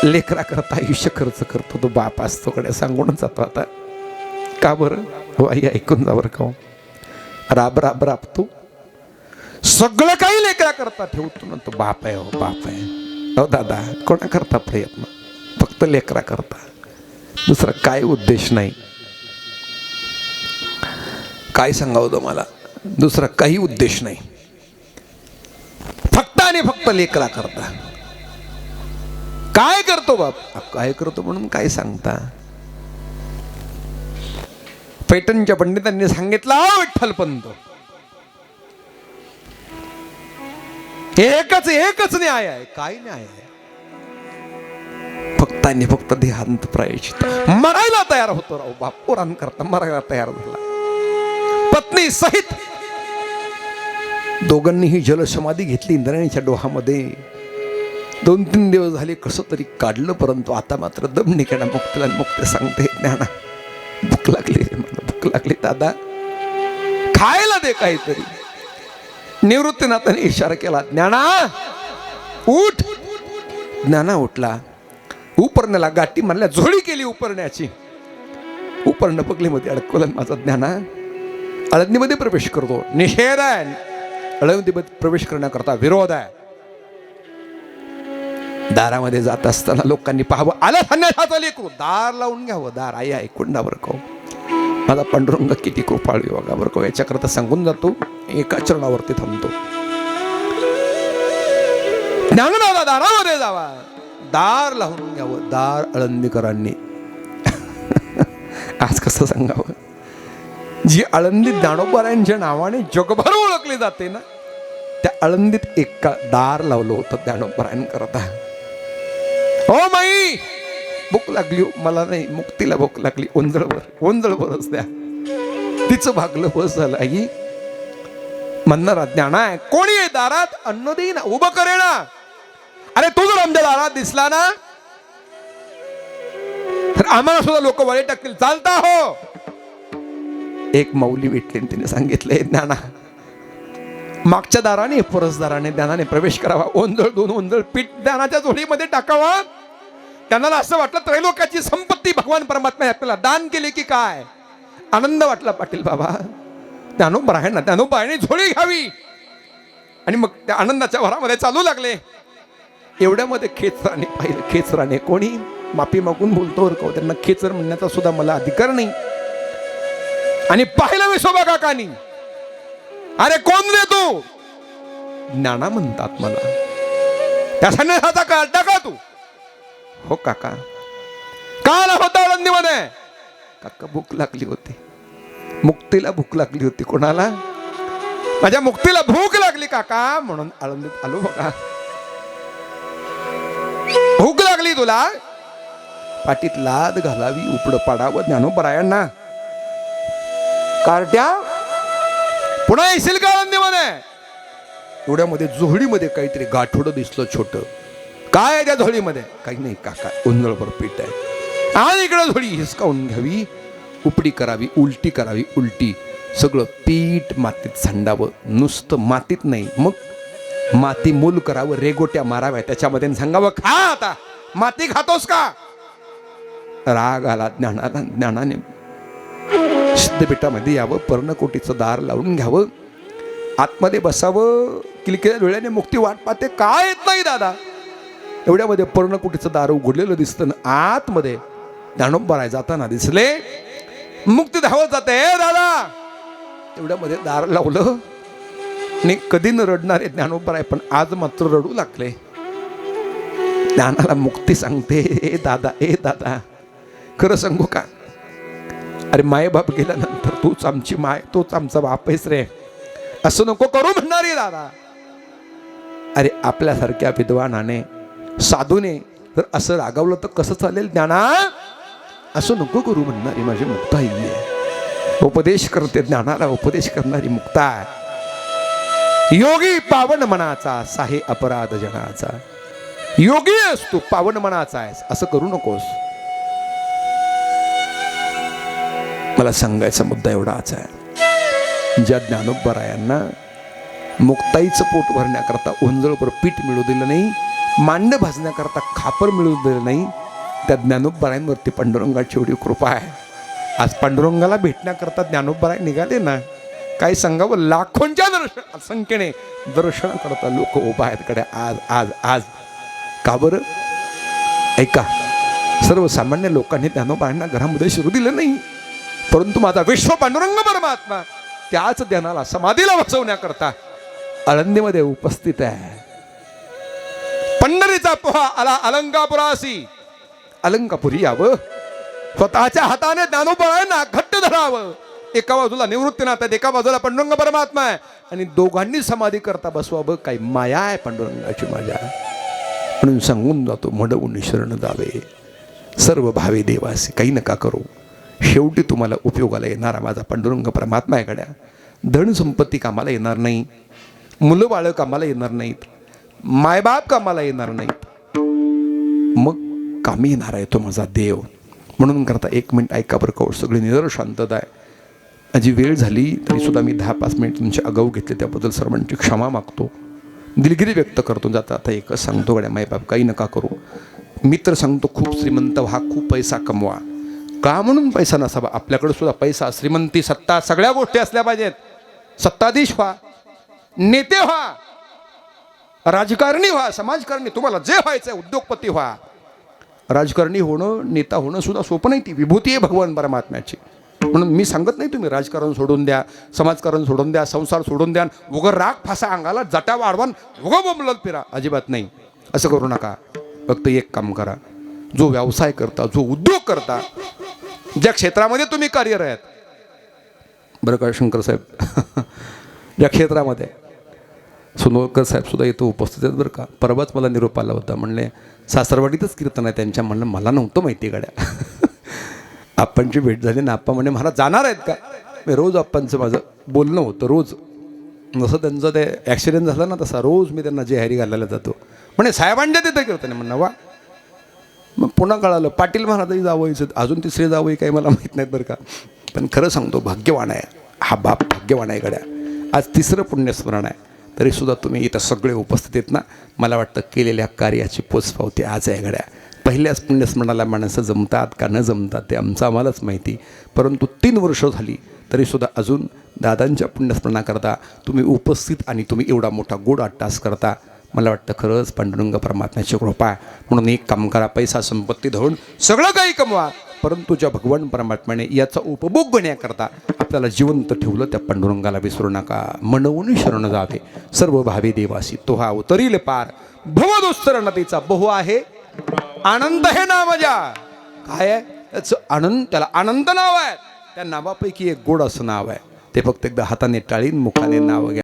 लेकरा करता आयुष्य खर्च करतो तो बाप असतो कडे, सांगूनच जातो. आता का बरं हो आई ऐकून जा बरं का, राब राब राबतो, सगळं काही लेकरा करता ठेवतो ना तो बाप आहे. हो बाप आहे. हो दादा, कोणा करता प्रयत्न? फक्त लेकरा करता, दुसरा काय उद्देश नाही. काय सांगावं तुम्हाला, दुसरा काही उद्देश नाही. फक्त आणि फक्त लेकरा करता. काय करतो बाप? काय करतो म्हणून काय सांगता? पैठणच्या पंडितांनी सांगितलं, विठ्ठलपंत एकच न्याय आहे. काय न्याय आहे? फक्त आणि फक्त देहांत प्रायश्चित. मरायला तयार होतो राव बाप, पोरान करता मरायला तयार झाला. पत्नी सहित दोघांनीही जलसमाधी घेतली इंद्रायणीच्या डोहामध्ये. 2-3 दिवस झाले कसं तरी काढलं, परंतु आता मात्र दम निघणा. मुक्तीला मुक्ती सांगते, ज्ञाना भूक लागली रे मला, भूक लागली दादा, खायला दे काहीतरी. निवृत्तीनाथाने इशारा केला, ज्ञाना उठ. ज्ञाना उठला. उपरण्याला गाठी मारल्या, झोळी केली उपरण्याची. उपर्ण बगलीमध्ये अडकवलं. माझा ज्ञाना आळंदीमध्ये प्रवेश करतो. निषेध आहे. आळंदीमध्ये प्रवेश करण्याकरता विरोध आहे. दारामध्ये जात असताना लोकांनी पाहावं, आलं संन्यासाचं लेकरू. दार लावून घ्यावं. दार आई ऐकून ना बरं का, माझा पांडुरंग किती कृपाळू बघा बरं का. याच्याकरता सांगून जातो, एका चरणावरती थांबतो. ज्ञानोबा दारामध्ये जावा, दार लावून घ्यावं. दार आळंदीकरांनी. आज कसं सांगावं, जी आळंदी ज्ञानोबारांच्या नावाने जगभर ओळखली जाते ना, त्या आळंदीत एक दार लावलं होतं ज्ञानोबारांकरता. हो माई, भूक लागली मला नाही, मुक्तीला भूक लागली. ओंजळवरच द्या. तिचं भागलं बस झालं. आई म्हणणारा ज्ञाना आहे, कोणी आहे दारात? अन्न देईना, उभं करे ना. अरे तू जर आमच्या दारात दिसला ना तर आम्हाला सुद्धा लोक वळे टाकतील. चालता हो. एक माऊली भेटली, तिने सांगितलंय, ज्ञाना मागच्या दाराने परसदाराने ज्ञानाने प्रवेश करावा. ओंजळ 2 ओंजळ पीठ ज्ञानाच्या जोडीमध्ये टाकावा. त्यांना असं वाटलं त्रैलोकाची संपत्ती भगवान परमात्मा आपल्याला दान केली की काय. आनंद वाटला. पाटील बाबा ज्ञानोबाने झोळी घ्यावी. आणि मग त्या आनंदाच्या भरामध्ये चालू लागले. एवढ्यामध्ये खेचराने पाहिलं. खेचराने कोणी माफी मागून बोलतो का, त्यांना खेचर म्हणण्याचा सुद्धा मला अधिकार नाही. आणि पाहिलं विसोबा काकानी, अरे कोण रे तू? ज्ञाना म्हणतात मला. त्या संन्यासाचा काढता का तू? हो काका. का आला होता आळंदीमध्ये? काका भूक लागली होती. मुक्तीला भूक लागली होती. कोणाला? माझ्या मुक्तीला भूक लागली काका, म्हणून आळंदीत आलो बघा. भूक लागली तुला? पाठीत लाद घालावी, उपड पाडावं ज्ञानोबरायांना. कार्ट्या पुन्हा येशील का आळंदीमध्ये? एवढ्यामध्ये झोळीमध्ये काहीतरी गाठोडं दिसलं छोट. काय आहे त्या झोळीमध्ये? काही नाही काका, ओंजळभर पीठ आहे. आणि इकडं झोळी हिसकावून घ्यावी, उपडी करावी, उलटी करावी. उलटी सगळं पीठ मातीत सांडावं. नुसतं मातीत नाही, मग माती मूल करावं, रेगोट्या माराव्या त्याच्यामध्ये, सांगावं खा आता. माती खातोस का? राग आला ज्ञानाला. ज्ञानाने सिद्धपीठामध्ये यावं, पर्णकोटीचं दार लावून घ्यावं, आतमध्ये बसावं. किलकिल्या डोळ्याने मुक्ती वाट पाहते. काय येत नाही दादा? एवढ्यामध्ये पर्णकुटीचं दार उघडलेलं दिसतं ना आतमध्ये ज्ञानोबराय जाताना दिसले. मुक्ती धावत जाते, दादा एवढ्यामध्ये दार लावलं आणि कधी न रडणारे ज्ञानोबराय पण आज मात्र रडू लागले. ज्ञानाला मुक्ती सांगते, ए दादा खरं सांगू का, अरे माय बाप गेल्यानंतर तूच आमची माय, तूच आमचा बाप आहेस रे, असं नको करू म्हणणारी दादा. अरे आपल्यासारख्या विद्वानाने साधूने जर असं रागावलं तर कसं चालेल ज्ञाना, असं नको करू म्हणणारी माझी मुक्ताई आहे. उपदेश करते, ज्ञानाला उपदेश करणारी मुक्ता. योगी पावन मनाचा साहे अपराध जनाचा. योगी आहेस तू, पावन मनाचा आहेस, असं करू नकोस. मला सांगायचा मुद्दा एवढाच आहे, ज्या ज्ञानोबरायांना मुक्ताईचं पोट भरण्याकरता ओंजळभर पीठ मिळू दिलं नाही, मांड भाजण्याकरता खापर मिळू दिलं नाही, त्या ज्ञानोबरायांवरती पांडुरंगाची एवढी कृपा आहे. आज पांडुरंगाला भेटण्याकरता ज्ञानोबराय निघाले ना, काय सांगावं, लाखोंच्या संख्येने दर्शन करता लोक उभा आहेत कडे आज आज आज. का बरं? ऐका, सर्वसामान्य लोकांनी ज्ञानोबरायांना घरामध्ये शिरू दिलं नाही, परंतु माझा विश्व पांडुरंग परमात्मा त्याच ध्यानाला समाधीला बसवण्याकरता आळंदीमध्ये उपस्थित आहे. पंढरीचा पोहा आला अलंकापुरासी, अलंकापुरी यावं, स्वतःच्या हाताने ज्ञानोबरायांना घट्ट धरावं. एका बाजूला निवृत्तीनाथ आहे, एका बाजूला पांडुरंग परमात्मा आहे, आणि दोघांनी समाधी करता बसवावं. काही माया आहे पांडुरंगाची माझ्या, म्हणून सांगून जातो, मडवून शरण जावे सर्व भावे देवासी. काही नका करू, शेवटी तुम्हाला उपयोगाला येणारा माझा पांडुरंग परमात्मा आहे गड्या. धन संपत्ती कामाला येणार नाही, मुलं बाळं कामाला येणार नाहीत, मायबाप कामाला येणार नाहीत, मग कामी येणार आहे तो माझा देव. म्हणून करता 1 मिनिट ऐका बरं का, सगळी निरर शांतता आहे. माझी वेळ झाली तरी सुद्धा मी 10-5 मिनिट तुमचे आगाऊ घेतले, त्याबद्दल सर्वांची क्षमा मागतो, दिलगिरी व्यक्त करतो. जाता आता एकच सांगतो गड्या, मायबाप काही नका करू. मी तर सांगतो, खूप श्रीमंत व्हा, खूप पैसा कमवा. का म्हणून पैसा नसावा, आपल्याकडे सुद्धा पैसा, श्रीमंती, सत्ता, सगळ्या गोष्टी असल्या पाहिजेत. सत्ताधीश व्हा, नेते व्हा, राजकारणी व्हा, समाजकारणी, तुम्हाला जे व्हायचंय, उद्योगपती व्हा. राजकारणी होणं, नेता होणं सुद्धा सोपं नाही, ती विभूती आहे भगवान परमात्म्याची. म्हणून मी सांगत नाही तुम्ही राजकारण सोडून द्या, समाजकारण सोडून द्या, संसार सोडून द्या, उगं राग फासा अंगाला जटा वाढवान उगं बोंबलत फिरा, अजिबात नाही. असं करू नका. फक्त एक काम करा, जो व्यवसाय करता, जो उद्योग करता, ज्या क्षेत्रामध्ये तुम्ही कार्यरत आहेत, बरं का शंकर साहेब, ज्या क्षेत्रामध्ये, सोनवळकर साहेब सुद्धा इथं उपस्थित आहेत बरं का. परवाच मला निरोप आला होता, म्हणले सासरवाडीतच कीर्तन आहे त्यांच्या. म्हणलं मला नव्हतं माहिती गाड्या. आप्पांची भेट झाली ना, आप्पा म्हणे मला जाणार आहेत का. मी रोज आप्पांचं माझं बोलणं होतं, रोज जसं त्यांचं ते ॲक्सिडेंट झालं ना तसा रोज मी त्यांना जेहारी घालायला जातो. म्हणे साहेबांच्या तिथं कीर्तन आहे. म्हणणं वा. मग पुन्हा कळालं पाटील महाराजही जावंयचं, अजून तिसरे जावंही काही मला माहीत नाहीत बरं का. पण खरं सांगतो, भाग्यवान आहे हा बाप, भाग्यवान आहे गड्या. आज 3रं पुण्यस्मरण आहे, तरीसुद्धा तुम्ही इथं सगळे उपस्थित आहेत ना. मला वाटतं केलेल्या कार्याची पोचपावती आज आहे गड्या. पहिल्याच पुण्यस्मरणाला माणसं जमतात का न जमतात ते आमचं आम्हालाच माहिती, परंतु 3 वर्ष झाली तरीसुद्धा अजून दादांच्या पुण्यस्मरणाकरता तुम्ही उपस्थित आणि तुम्ही एवढा मोठा गोड अट्टास करता. मला वाटतं खरंच पांडुरंग परमात्म्याची कृपा आहे. म्हणून एक काम करा, पैसा संपत्ती धरून सगळं काही कमवा, परंतु ज्या भगवान परमात्म्याने याचा उपभोग घेण्याकरता आपल्याला जिवंत ठेवलं, त्या पांडुरंगाला विसरू नका. मनवून शरण जावे सर्व भावी देवासी, तो हा उतरील पार भवदुस्तर नदीचा बहु आहे आनंद हे नाम माझ्या. काय आहे त्याचं आनंद, त्याला आनंद नाव आहे. त्या नावापैकी एक गोड असं नाव आहे, ते फक्त एकदा हाताने टाळीन मुखाने नाव घ्या.